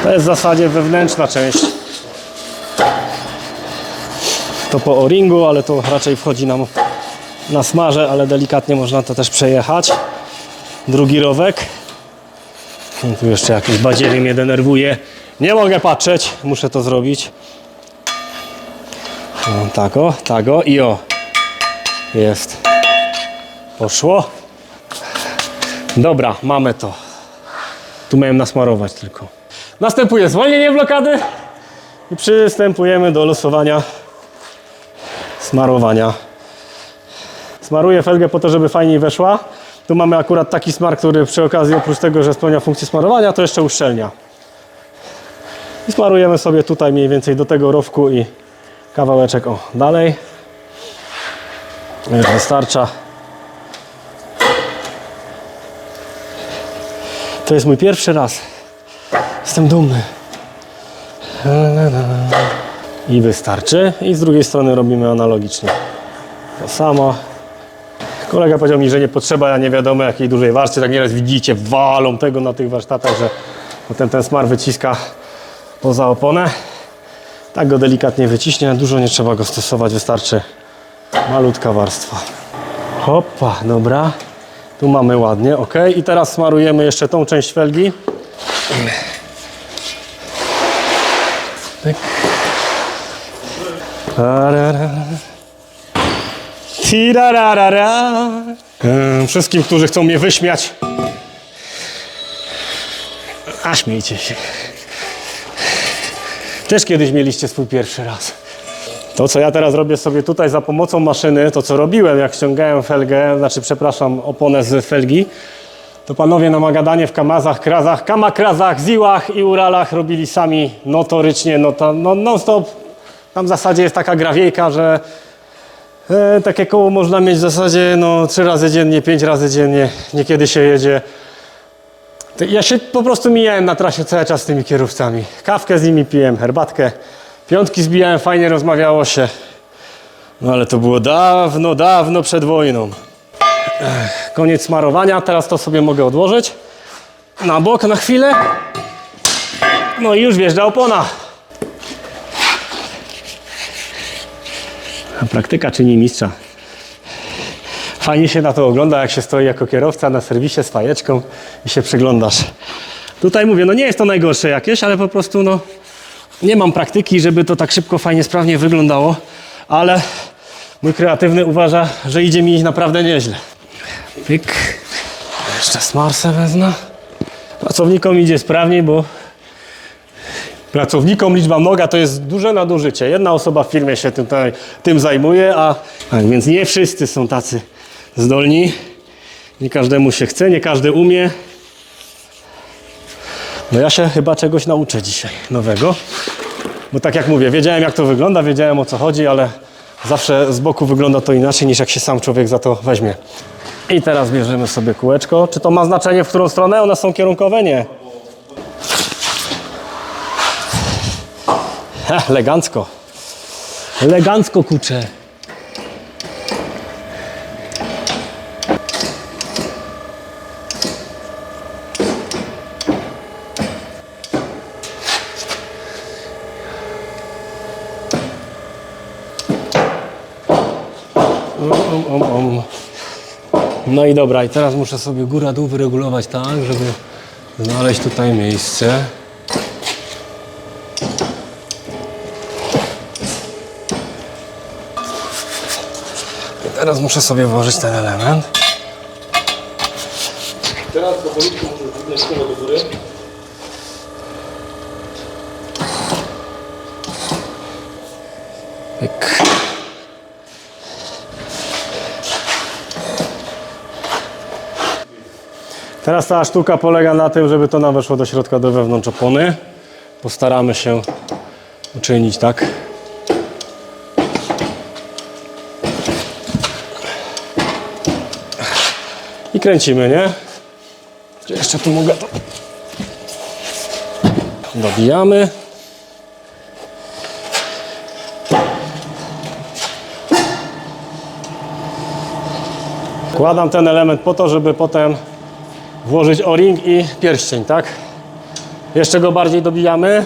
[SPEAKER 1] To jest w zasadzie wewnętrzna część. To po o-ringu, ale to raczej wchodzi nam na smarze, ale delikatnie można to też przejechać. Drugi rowek. I tu jeszcze jakieś badziewie mnie denerwuje. Nie mogę patrzeć, muszę to zrobić. No, tak o i o. Jest. Poszło. Dobra, mamy to. Tu miałem nasmarować tylko. Następuje zwolnienie blokady i przystępujemy do losowania smarowania. Smaruję felgę po to, żeby fajniej weszła. Tu mamy akurat taki smar, który przy okazji oprócz tego, że spełnia funkcję smarowania, to jeszcze uszczelnia. I smarujemy sobie tutaj mniej więcej do tego rowku i kawałeczek o dalej. Już wystarcza. To jest mój pierwszy raz. Jestem dumny. I wystarczy. I z drugiej strony robimy analogicznie. To samo. Kolega powiedział mi, że nie potrzeba, ja nie wiadomo jakiej dużej warstwy. Tak nieraz widzicie, walą tego na tych warsztatach, że potem ten smar wyciska poza oponę. Tak go delikatnie wyciśnie, dużo nie trzeba go stosować, wystarczy malutka warstwa. Hopa, dobra. Tu mamy ładnie, ok. I teraz smarujemy jeszcze tą część felgi. Pyk. Wszystkim, którzy chcą mnie wyśmiać, a śmiejcie się. Też kiedyś mieliście swój pierwszy raz. To, co ja teraz robię sobie tutaj za pomocą maszyny, to co robiłem, jak ściągałem felgę, oponę z felgi, to panowie na Magadanie w Kamazach, Krazach, Kamakrazach, Ziłach i Uralach robili sami notorycznie, non-stop. Tam w zasadzie jest taka grawiejka, że takie koło można mieć w zasadzie 3 razy dziennie, 5 razy dziennie, niekiedy się jedzie. Ja się po prostu mijałem na trasie cały czas z tymi kierowcami. Kawkę z nimi piłem, herbatkę, piątki zbijałem, fajnie rozmawiało się. No ale to było dawno, dawno przed wojną. Koniec smarowania, teraz to sobie mogę odłożyć na bok na chwilę. No i już wjeżdża opona. Praktyka czyni mistrza. Fajnie się na to ogląda, jak się stoi jako kierowca na serwisie z fajeczką i się przyglądasz. Tutaj mówię, nie jest to najgorsze jakieś, ale po prostu nie mam praktyki, żeby to tak szybko, fajnie, sprawnie wyglądało, ale mój kreatywny uważa, że idzie mi naprawdę nieźle. Pyk. Jeszcze smarsę wezmę. Pracownikom idzie sprawniej, bo pracownikom liczba mnoga to jest duże nadużycie. Jedna osoba w firmie się tym zajmuje, a tak więc nie wszyscy są tacy zdolni. Nie każdemu się chce, nie każdy umie. No ja się chyba czegoś nauczę dzisiaj nowego. Bo tak jak mówię, wiedziałem jak to wygląda, wiedziałem o co chodzi, ale zawsze z boku wygląda to inaczej niż jak się sam człowiek za to weźmie. I teraz bierzemy sobie kółeczko. Czy to ma znaczenie, w którą stronę? One są kierunkowe? Nie. Elegancko. Elegancko kucze. No i dobra, i teraz muszę sobie góra-dół wyregulować tak, żeby znaleźć tutaj miejsce. Teraz muszę sobie włożyć ten element.
[SPEAKER 2] Teraz powolutku możesz wydać koło do góry.
[SPEAKER 1] Pyk. Teraz cała sztuka polega na tym, żeby to nam weszło do środka, do wewnątrz opony. Postaramy się uczynić tak. I kręcimy, nie? Gdzie jeszcze tu mogę to... Dobijamy. Wkładam ten element po to, żeby potem włożyć o-ring i pierścień, tak? Jeszcze go bardziej dobijamy.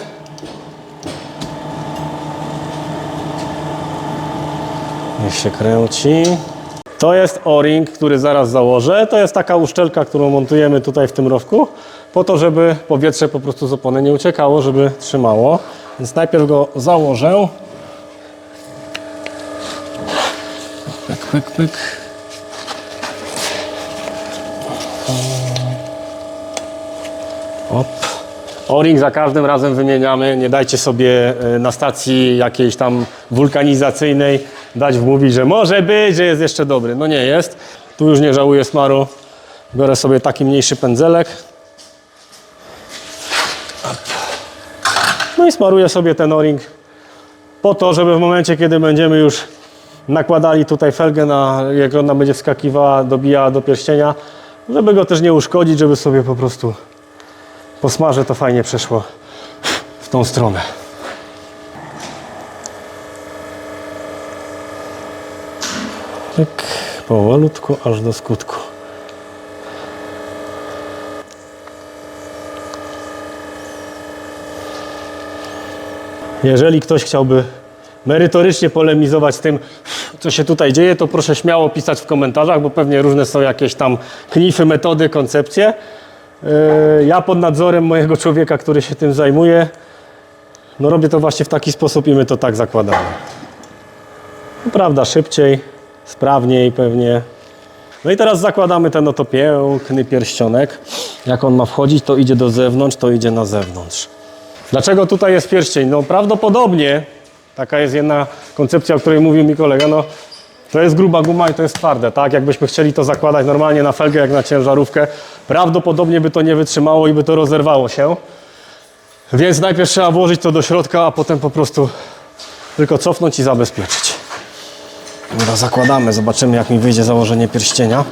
[SPEAKER 1] Niech się kręci. To jest o-ring, który zaraz założę. To jest taka uszczelka, którą montujemy tutaj w tym rowku, po to, żeby powietrze po prostu z opony nie uciekało, żeby trzymało. Więc najpierw go założę. Pyk, pyk, pyk. Op. O-ring za każdym razem wymieniamy. Nie dajcie sobie na stacji jakiejś tam wulkanizacyjnej dać wmówić, że może być, że jest jeszcze dobry. No nie jest. Tu już nie żałuję smaru. Biorę sobie taki mniejszy pędzelek. No i smaruję sobie ten o-ring po to, żeby w momencie, kiedy będziemy już nakładali tutaj felgę, jak ona będzie wskakiwała, dobijała do pierścienia, żeby go też nie uszkodzić, żeby sobie po prostu po smarze to fajnie przeszło w tą stronę. Tak, powolutku, aż do skutku. Jeżeli ktoś chciałby merytorycznie polemizować z tym, co się tutaj dzieje, to proszę śmiało pisać w komentarzach, bo pewnie różne są jakieś tam knify, metody, koncepcje. Ja pod nadzorem mojego człowieka, który się tym zajmuje, no robię to właśnie w taki sposób i my to tak zakładamy. No prawda, szybciej, sprawniej pewnie. No i teraz zakładamy ten oto piękny pierścionek. Jak on ma wchodzić, to idzie do zewnątrz, to idzie na zewnątrz. Dlaczego tutaj jest pierścień? No prawdopodobnie, taka jest jedna koncepcja, o której mówił mi kolega, no to jest gruba guma i to jest twarde, tak? Jakbyśmy chcieli to zakładać normalnie na felgę, jak na ciężarówkę, prawdopodobnie by to nie wytrzymało i by to rozerwało się. Więc najpierw trzeba włożyć to do środka, a potem po prostu tylko cofnąć i zabezpieczyć. Dobra, zakładamy, zobaczymy jak mi wyjdzie założenie pierścienia.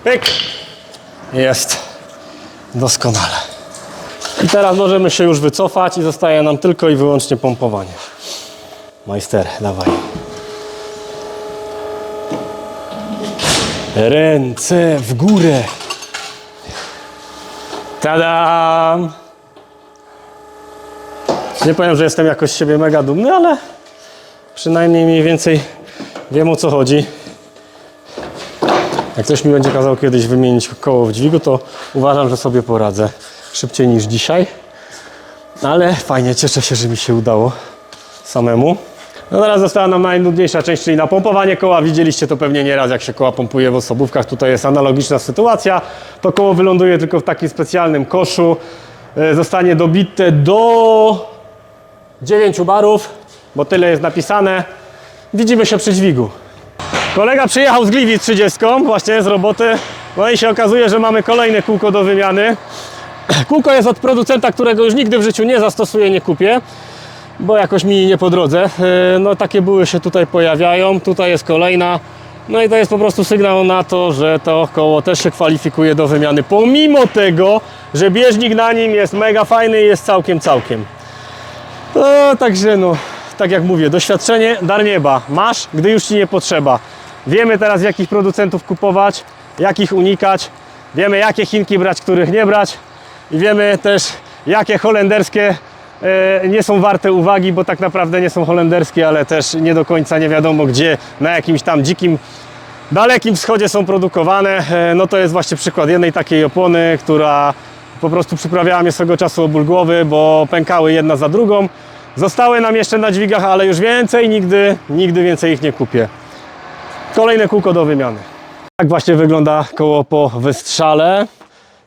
[SPEAKER 1] Pyk! Jest. Doskonale. I teraz możemy się już wycofać i zostaje nam tylko i wyłącznie pompowanie. Majster, dawaj. Ręce w górę. Tadam! Nie powiem, że jestem jakoś z siebie mega dumny, ale przynajmniej mniej więcej wiem, o co chodzi. Jak ktoś mi będzie kazał kiedyś wymienić koło w dźwigu, to uważam, że sobie poradzę szybciej niż dzisiaj. Ale fajnie, cieszę się, że mi się udało samemu. No teraz została nam najnudniejsza część, czyli napompowanie koła. Widzieliście to pewnie nieraz, jak się koła pompuje w osobówkach. Tutaj jest analogiczna sytuacja. To koło wyląduje tylko w takim specjalnym koszu. Zostanie dobite do 9 barów, bo tyle jest napisane. Widzimy się przy dźwigu. Kolega przyjechał z Gliwic 30, właśnie z roboty. No i się okazuje, że mamy kolejne kółko do wymiany. Kółko jest od producenta, którego już nigdy w życiu nie zastosuję, nie kupię, bo jakoś mi nie po drodze. No takie buły się tutaj pojawiają. Tutaj jest kolejna. No i to jest po prostu sygnał na to, że to koło też się kwalifikuje do wymiany, pomimo tego, że bieżnik na nim jest mega fajny i jest całkiem. No także no, tak jak mówię, doświadczenie dar nieba. Masz, gdy już ci nie potrzeba. Wiemy teraz, jakich producentów kupować, jakich unikać. Wiemy, jakie Chinki brać, których nie brać. I wiemy też, jakie holenderskie nie są warte uwagi, bo tak naprawdę nie są holenderskie, ale też nie do końca nie wiadomo gdzie, na jakimś tam dzikim Dalekim Wschodzie są produkowane. No to jest właśnie przykład jednej takiej opony, która po prostu przyprawiała mnie swego czasu o ból głowy, bo pękały jedna za drugą. Zostały nam jeszcze na dźwigach, ale już więcej, nigdy więcej ich nie kupię. Kolejne kółko do wymiany. Tak właśnie wygląda koło po wystrzale.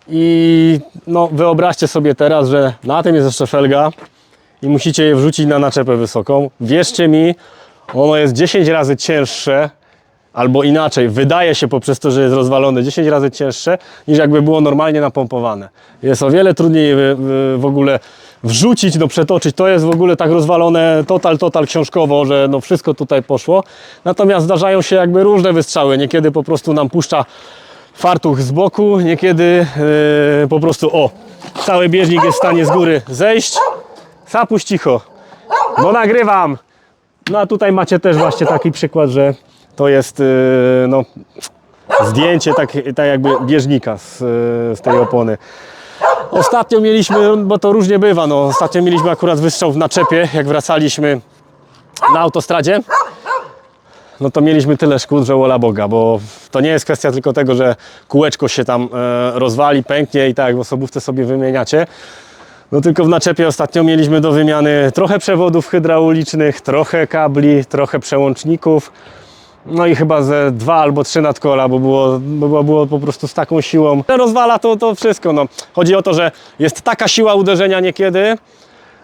[SPEAKER 1] I no, wyobraźcie sobie teraz, że na tym jest jeszcze felga i musicie je wrzucić na naczepę wysoką. Wierzcie mi, ono jest 10 razy cięższe, albo inaczej, wydaje się poprzez to, że jest rozwalone 10 razy cięższe, niż jakby było normalnie napompowane. Jest o wiele trudniej w ogóle wrzucić, no przetoczyć. To jest w ogóle tak rozwalone total książkowo, że no wszystko tutaj poszło. Natomiast zdarzają się jakby różne wystrzały. Niekiedy po prostu nam puszcza fartuch z boku, niekiedy po prostu cały bieżnik jest w stanie z góry zejść. Sapuś cicho, bo nagrywam. No a tutaj macie też właśnie taki przykład, że to jest no, zdjęcie tak jakby bieżnika z tej opony. Ostatnio mieliśmy, bo to różnie bywa, no, ostatnio mieliśmy akurat wystrzał w naczepie, jak wracaliśmy na autostradzie. No to mieliśmy tyle szkód, że wola Boga, bo to nie jest kwestia tylko tego, że kółeczko się tam rozwali, pęknie i tak jak w osobówce sobie wymieniacie. No tylko w naczepie ostatnio mieliśmy do wymiany trochę przewodów hydraulicznych, trochę kabli, trochę przełączników. No i chyba ze 2 albo 3 nadkola, bo było po prostu z taką siłą. Rozwala to wszystko. No. Chodzi o to, że jest taka siła uderzenia niekiedy,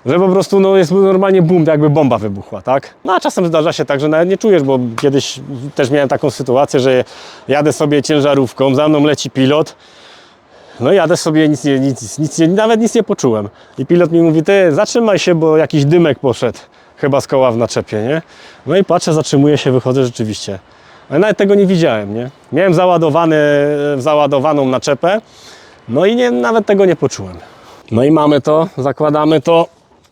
[SPEAKER 1] że po prostu no, jest normalnie boom, jakby bomba wybuchła, tak? No a czasem zdarza się tak, że nawet nie czujesz, bo kiedyś też miałem taką sytuację, że jadę sobie ciężarówką, za mną leci pilot, no jadę sobie, nawet nic nie poczułem. I pilot mi mówi, ty zatrzymaj się, bo jakiś dymek poszedł, chyba z koła w naczepie, nie? No i patrzę, zatrzymuję się, wychodzę rzeczywiście. Ale nawet tego nie widziałem, nie? Miałem załadowaną naczepę, no i nawet tego nie poczułem. No i mamy to, zakładamy to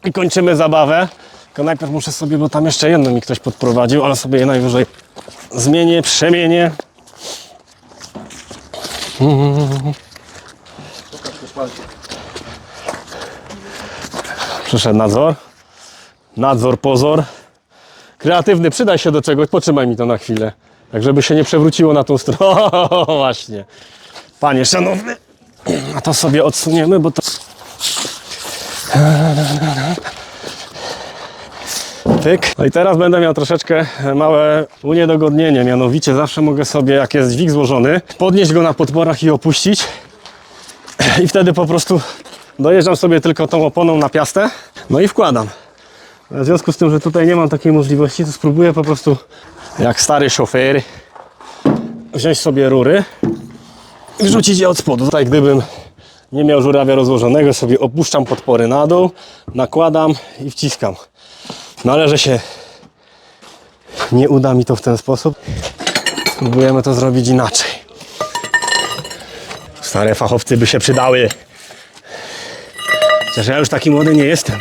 [SPEAKER 1] i kończymy zabawę. Tylko najpierw muszę sobie, bo tam jeszcze jedno mi ktoś podprowadził, ale sobie je najwyżej zmienię, przemienię. Przyszedł nadzór. Nadzór, pozor. Kreatywny, przydaj się do czegoś, potrzymaj mi to na chwilę. Tak, żeby się nie przewróciło na tą stronę. O, właśnie. Panie szanowny, a to sobie odsuniemy, bo to... Tyk. No i teraz będę miał troszeczkę małe uniedogodnienie, mianowicie zawsze mogę sobie, jak jest dźwig złożony, podnieść go na podporach i opuścić i wtedy po prostu dojeżdżam sobie tylko tą oponą na piastę, no i wkładam. W związku z tym, że tutaj nie mam takiej możliwości, to spróbuję po prostu jak stary szofer wziąć sobie rury i wrzucić je od spodu. Tutaj gdybym nie miał żurawia rozłożonego, sobie opuszczam podpory na dół, nakładam i wciskam. No ale że się nie uda mi to w ten sposób, spróbujemy to zrobić inaczej. Stare fachowcy by się przydały. Chociaż ja już taki młody nie jestem.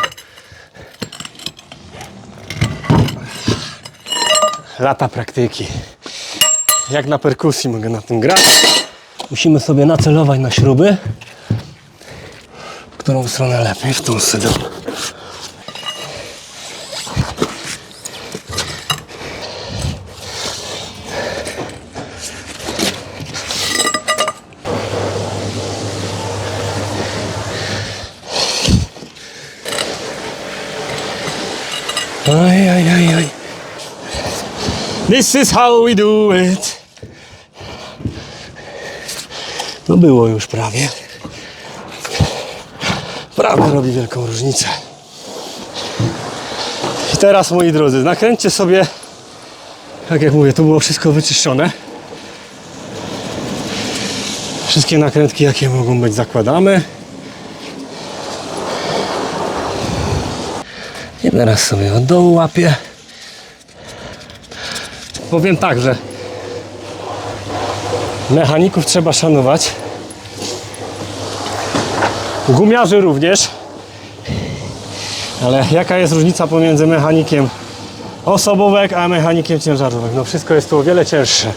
[SPEAKER 1] Lata praktyki. Jak na perkusji mogę na tym grać. Musimy sobie nacelować na śruby. W którą stronę lepiej? W tą stronę. Oj. This is how we do it. No było już prawie. Prawie robi wielką różnicę. I teraz, moi drodzy, nakręćcie sobie, tak jak mówię, tu było wszystko wyczyszczone. Wszystkie nakrętki, jakie mogą być, zakładamy. I teraz sobie od dołu łapię. Powiem tak, że mechaników trzeba szanować. Gumiarzy również. Ale jaka jest różnica pomiędzy mechanikiem osobówek a mechanikiem ciężarówek? No wszystko jest tu o wiele cięższe.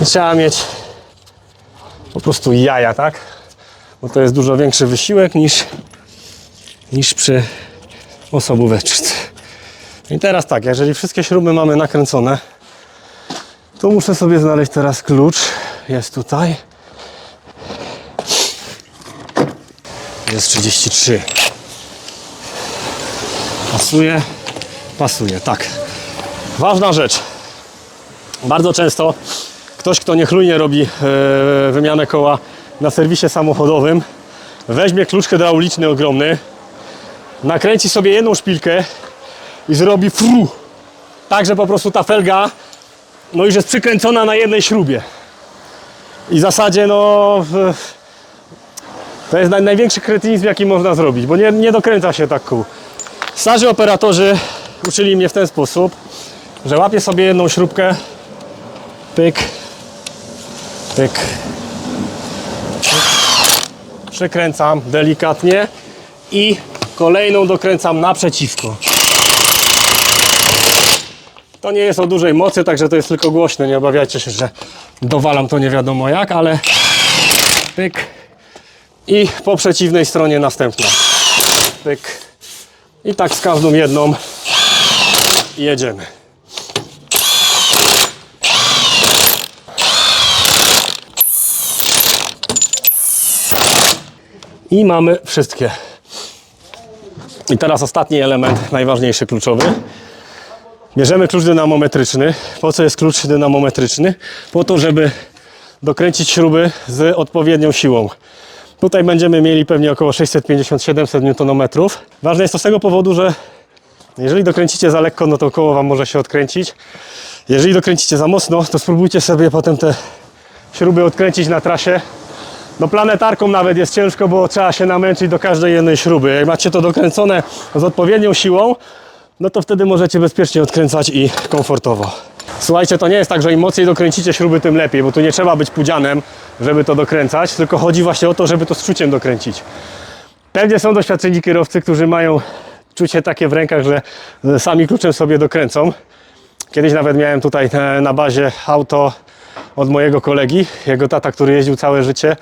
[SPEAKER 1] I trzeba mieć po prostu jaja, tak? Bo to jest dużo większy wysiłek niż przy osobóweczce. I teraz tak, jeżeli wszystkie śruby mamy nakręcone, To muszę sobie znaleźć teraz klucz. Jest tutaj. Jest 33. Pasuje? Pasuje, tak. Ważna rzecz. Bardzo często ktoś, kto niechlujnie robi wymianę koła na serwisie samochodowym, weźmie klucz hydrauliczny ogromny, nakręci sobie jedną szpilkę i zrobi fru. Tak, że po prostu ta felga no już jest przykręcona na jednej śrubie. I w zasadzie no to jest największy kretynizm, jaki można zrobić, bo nie dokręca się tak kół. Starzy operatorzy uczyli mnie w ten sposób, że łapię sobie jedną śrubkę, pyk, pyk, przykręcam delikatnie i kolejną dokręcam naprzeciwko. To nie jest o dużej mocy, także to jest tylko głośne, nie obawiajcie się, że dowalam to nie wiadomo jak, ale pyk i po przeciwnej stronie następna, pyk i tak z każdą jedną jedziemy. I mamy wszystkie. I teraz ostatni element, najważniejszy, kluczowy. Bierzemy klucz dynamometryczny. Po co jest klucz dynamometryczny? Po to, żeby dokręcić śruby z odpowiednią siłą. Tutaj będziemy mieli pewnie około 650-700 Nm. Ważne jest to z tego powodu, że jeżeli dokręcicie za lekko, no to koło Wam może się odkręcić. Jeżeli dokręcicie za mocno, to spróbujcie sobie potem te śruby odkręcić na trasie. No planetarką nawet jest ciężko, bo trzeba się namęczyć do każdej jednej śruby. Jak macie to dokręcone z odpowiednią siłą, no to wtedy możecie bezpiecznie odkręcać i komfortowo. Słuchajcie, to nie jest tak, że im mocniej dokręcicie śruby, tym lepiej, bo tu nie trzeba być pudzianem, żeby to dokręcać, tylko chodzi właśnie o to, żeby to z czuciem dokręcić. Pewnie są doświadczeni kierowcy, którzy mają czucie takie w rękach, że sami kluczem sobie dokręcą. Kiedyś nawet miałem tutaj na bazie auto od mojego kolegi, jego tata, który jeździł całe życie.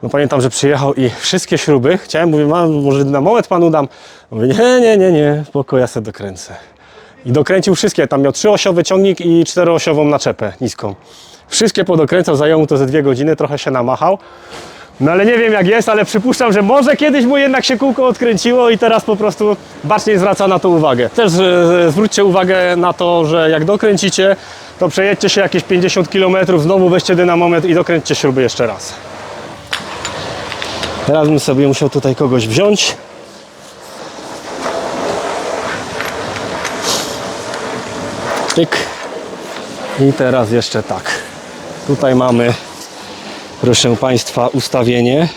[SPEAKER 1] No pamiętam, że przyjechał i wszystkie śruby, mówię, może na moment panu dam. Mówię, nie, spoko, ja sobie dokręcę. I dokręcił wszystkie, tam miał 3-osiowy ciągnik i 4-osiową naczepę niską. Wszystkie podokręcał, zajęło mu to ze 2 godziny, trochę się namachał. No ale nie wiem jak jest, ale przypuszczam, że może kiedyś mu jednak się kółko odkręciło i teraz po prostu bacznie zwraca na to uwagę. Też zwróćcie uwagę na to, że jak dokręcicie, to przejedźcie się jakieś 50 km, znowu weźcie dynamometr i dokręćcie śruby jeszcze raz. Teraz bym sobie musiał tutaj kogoś wziąć. Tyk. I teraz jeszcze tak. Tutaj mamy, proszę Państwa, ustawienie.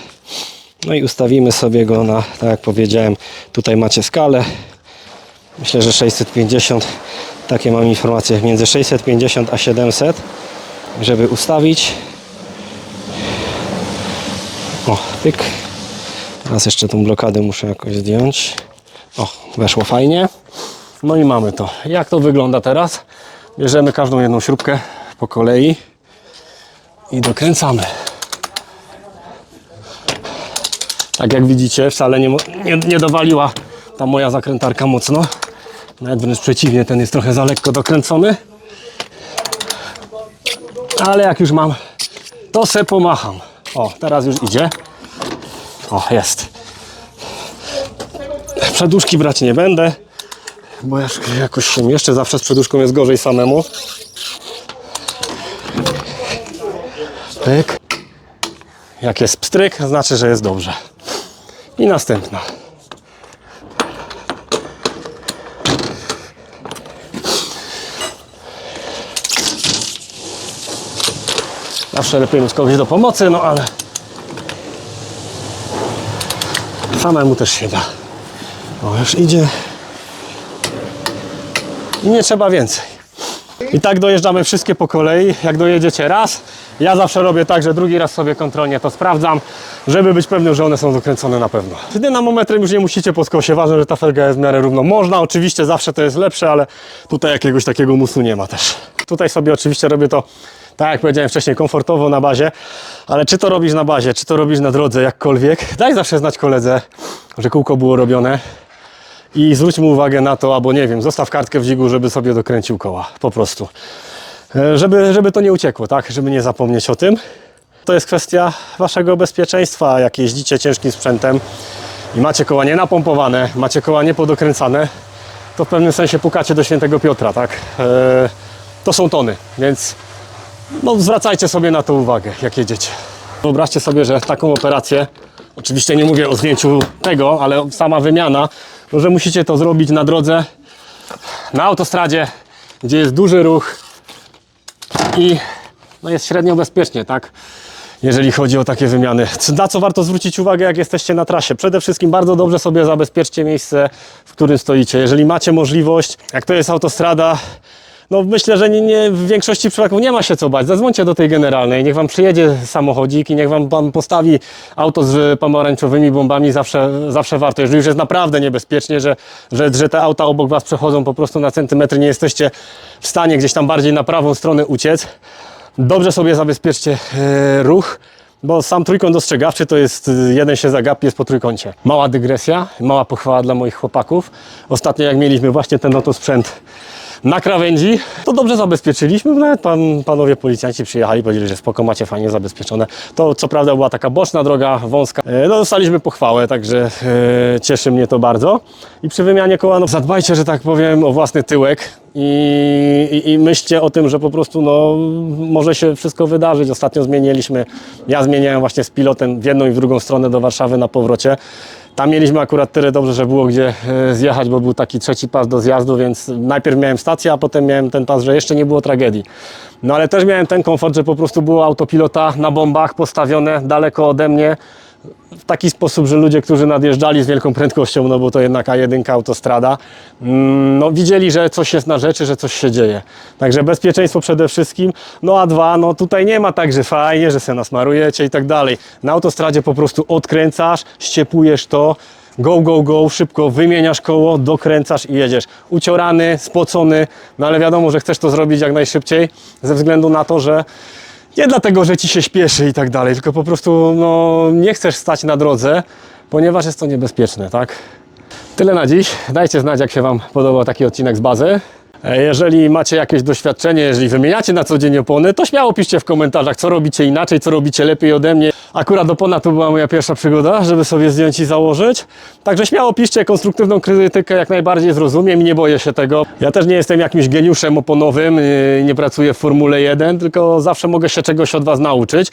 [SPEAKER 1] No i ustawimy sobie go na, tak jak powiedziałem, tutaj macie skalę. Myślę, że 650, takie mam informacje, między 650 a 700, żeby ustawić. O, pyk. Teraz jeszcze tą blokadę muszę jakoś zdjąć. O, weszło fajnie. No i mamy to. Jak to wygląda teraz? Bierzemy każdą jedną śrubkę po kolei i dokręcamy. Tak jak widzicie, wcale nie dowaliła ta moja zakrętarka mocno. Nawet wręcz przeciwnie, ten jest trochę za lekko dokręcony. Ale jak już mam, to se pomacham. O, teraz już idzie. O, jest. Przedłużki brać nie będę, bo jakoś się mieszczę. Zawsze z przedłużką jest gorzej samemu. Pyk. Jak jest pstryk, znaczy, że jest dobrze. I następna. Zawsze lepiej mieć kogoś do pomocy, no ale samemu też się da. O, już idzie. I nie trzeba więcej. I tak dojeżdżamy wszystkie po kolei. Jak dojedziecie raz, ja zawsze robię tak, że drugi raz sobie kontrolnie to sprawdzam, żeby być pewnym, że one są dokręcone na pewno. Z dynamometrem już nie musicie po skosie. Ważne, że ta felga jest w miarę równo. Można, oczywiście zawsze to jest lepsze, ale tutaj jakiegoś takiego musu nie ma też. Tutaj sobie oczywiście robię to, tak jak powiedziałem wcześniej, komfortowo na bazie, ale czy to robisz na bazie, czy to robisz na drodze, jakkolwiek, daj zawsze znać koledze, że kółko było robione i zwróć mu uwagę na to, albo nie wiem, zostaw kartkę w dźwigu, żeby sobie dokręcił koła, po prostu. żeby to nie uciekło, tak? Żeby nie zapomnieć o tym. To jest kwestia waszego bezpieczeństwa. Jak jeździcie ciężkim sprzętem i macie koła nienapompowane, macie koła niepodokręcane, to w pewnym sensie pukacie do świętego Piotra, tak? To są tony, więc no, zwracajcie sobie na to uwagę, jak jedziecie. Wyobraźcie sobie, że taką operację, oczywiście nie mówię o zdjęciu tego, ale sama wymiana, no, że musicie to zrobić na drodze, na autostradzie, gdzie jest duży ruch i no, jest średnio bezpiecznie, tak? Jeżeli chodzi o takie wymiany. Na co warto zwrócić uwagę, jak jesteście na trasie? Przede wszystkim bardzo dobrze sobie zabezpieczcie miejsce, w którym stoicie. Jeżeli macie możliwość, jak to jest autostrada, no myślę, że w większości przypadków nie ma się co bać. Zadzwońcie do tej generalnej, niech wam przyjedzie samochodzik i niech wam pan postawi auto z pomarańczowymi bombami, zawsze warto. Jeżeli już jest naprawdę niebezpiecznie, że te auta obok was przechodzą po prostu na centymetry, nie jesteście w stanie gdzieś tam bardziej na prawą stronę uciec, dobrze sobie zabezpieczcie ruch, bo sam trójkąt ostrzegawczy to jest, jeden się zagapi, jest po trójkącie. Mała dygresja, mała pochwała dla moich chłopaków. Ostatnio jak mieliśmy właśnie ten oto sprzęt na krawędzi, to dobrze zabezpieczyliśmy, nawet panowie policjanci przyjechali, powiedzieli, że spoko, macie fajnie zabezpieczone. To co prawda była taka boczna droga, wąska, no dostaliśmy pochwałę, także cieszy mnie to bardzo. I przy wymianie koła, no zadbajcie, że tak powiem, o własny tyłek i myślcie o tym, że po prostu no, może się wszystko wydarzyć. Ostatnio ja zmieniałem właśnie z pilotem w jedną i w drugą stronę do Warszawy na powrocie. Tam mieliśmy akurat tyle dobrze, że było gdzie zjechać, bo był taki trzeci pas do zjazdu, więc najpierw miałem stację, a potem miałem ten pas, że jeszcze nie było tragedii. No ale też miałem ten komfort, że po prostu było autopilota na bombach postawione daleko ode mnie, w taki sposób, że ludzie, którzy nadjeżdżali z wielką prędkością, no bo to jednak A1 autostrada, no widzieli, że coś jest na rzeczy, że coś się dzieje. Także bezpieczeństwo przede wszystkim, no a dwa, no tutaj nie ma tak, że fajnie, że se nasmarujecie i tak dalej. Na autostradzie po prostu odkręcasz, ściepujesz to, go, szybko wymieniasz koło, dokręcasz i jedziesz. Uciorany, spocony, no ale wiadomo, że chcesz to zrobić jak najszybciej, ze względu na to, że nie dlatego, że ci się śpieszy i tak dalej, tylko po prostu no, nie chcesz stać na drodze, ponieważ jest to niebezpieczne, tak? Tyle na dziś. Dajcie znać, jak się wam podobał taki odcinek z bazy. Jeżeli macie jakieś doświadczenie, jeżeli wymieniacie na co dzień opony, to śmiało piszcie w komentarzach, co robicie inaczej, co robicie lepiej ode mnie. Akurat opona to była moja pierwsza przygoda, żeby sobie zdjąć i założyć. Także śmiało piszcie, konstruktywną krytykę jak najbardziej zrozumiem i nie boję się tego. Ja też nie jestem jakimś geniuszem oponowym, nie pracuję w Formule 1, tylko zawsze mogę się czegoś od was nauczyć.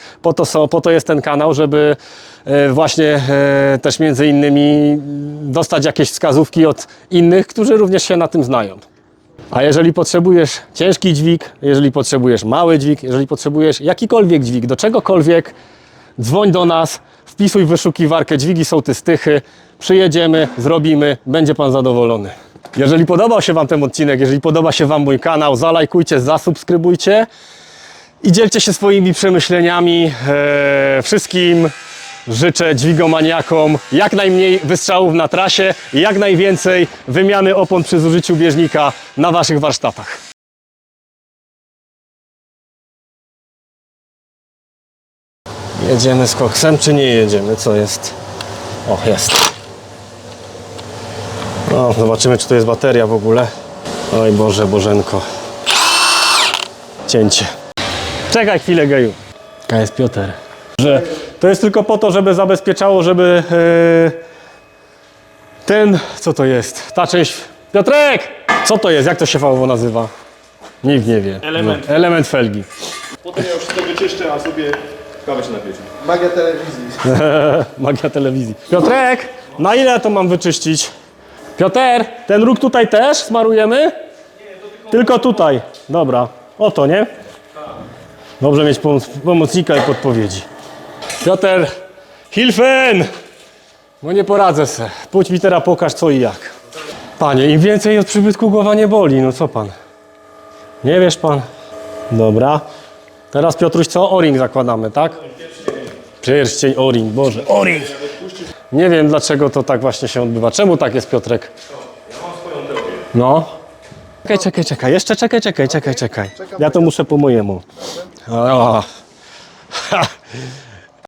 [SPEAKER 1] Po to jest ten kanał, żeby właśnie też między innymi dostać jakieś wskazówki od innych, którzy również się na tym znają. A jeżeli potrzebujesz ciężki dźwig, jeżeli potrzebujesz mały dźwig, jeżeli potrzebujesz jakikolwiek dźwig, do czegokolwiek, dzwoń do nas, wpisuj w wyszukiwarkę dźwigi sołtys Tychy, przyjedziemy, zrobimy, będzie pan zadowolony. Jeżeli podobał się wam ten odcinek, jeżeli podoba się wam mój kanał, zalajkujcie, zasubskrybujcie i dzielcie się swoimi przemyśleniami. Wszystkim życzę dźwigomaniakom jak najmniej wystrzałów na trasie i jak najwięcej wymiany opon przy zużyciu bieżnika na waszych warsztatach. Jedziemy z koksem, czy nie jedziemy? Co jest? O, jest. No, zobaczymy, czy to jest bateria w ogóle. Oj Boże, Bożenko. Cięcie. Czekaj chwilę, geju. Jaka jest Piotr? Że to jest tylko po to, żeby zabezpieczało, żeby co to jest? Ta część... Piotrek! Co to jest? Jak to się fachowo nazywa? Nikt nie wie.
[SPEAKER 3] Element.
[SPEAKER 1] No, element felgi.
[SPEAKER 3] Potem ja już tego czyszczę, a sobie kawę się napiję.
[SPEAKER 2] Magia telewizji.
[SPEAKER 1] Magia telewizji. Piotrek! Na ile to mam wyczyścić? Piotr! Ten róg tutaj też smarujemy? Nie, to tylko tutaj. Dobra. Oto, nie? Dobrze mieć pomocnika i podpowiedzi. Piotr, Hilfen! Bo nie poradzę se. Pójdź mi teraz, pokaż co i jak. Panie, im więcej od przybytku głowa nie boli. No co pan? Nie wiesz pan? Dobra. Teraz Piotruś co? O-ring zakładamy, tak? Pierścień, o-ring, Boże. O-ring! Nie wiem dlaczego to tak właśnie się odbywa. Czemu tak jest, Piotrek?
[SPEAKER 3] Ja mam swoją teorię.
[SPEAKER 1] No. Czekaj. Jeszcze czekaj. Ja to muszę po mojemu. O. Ha.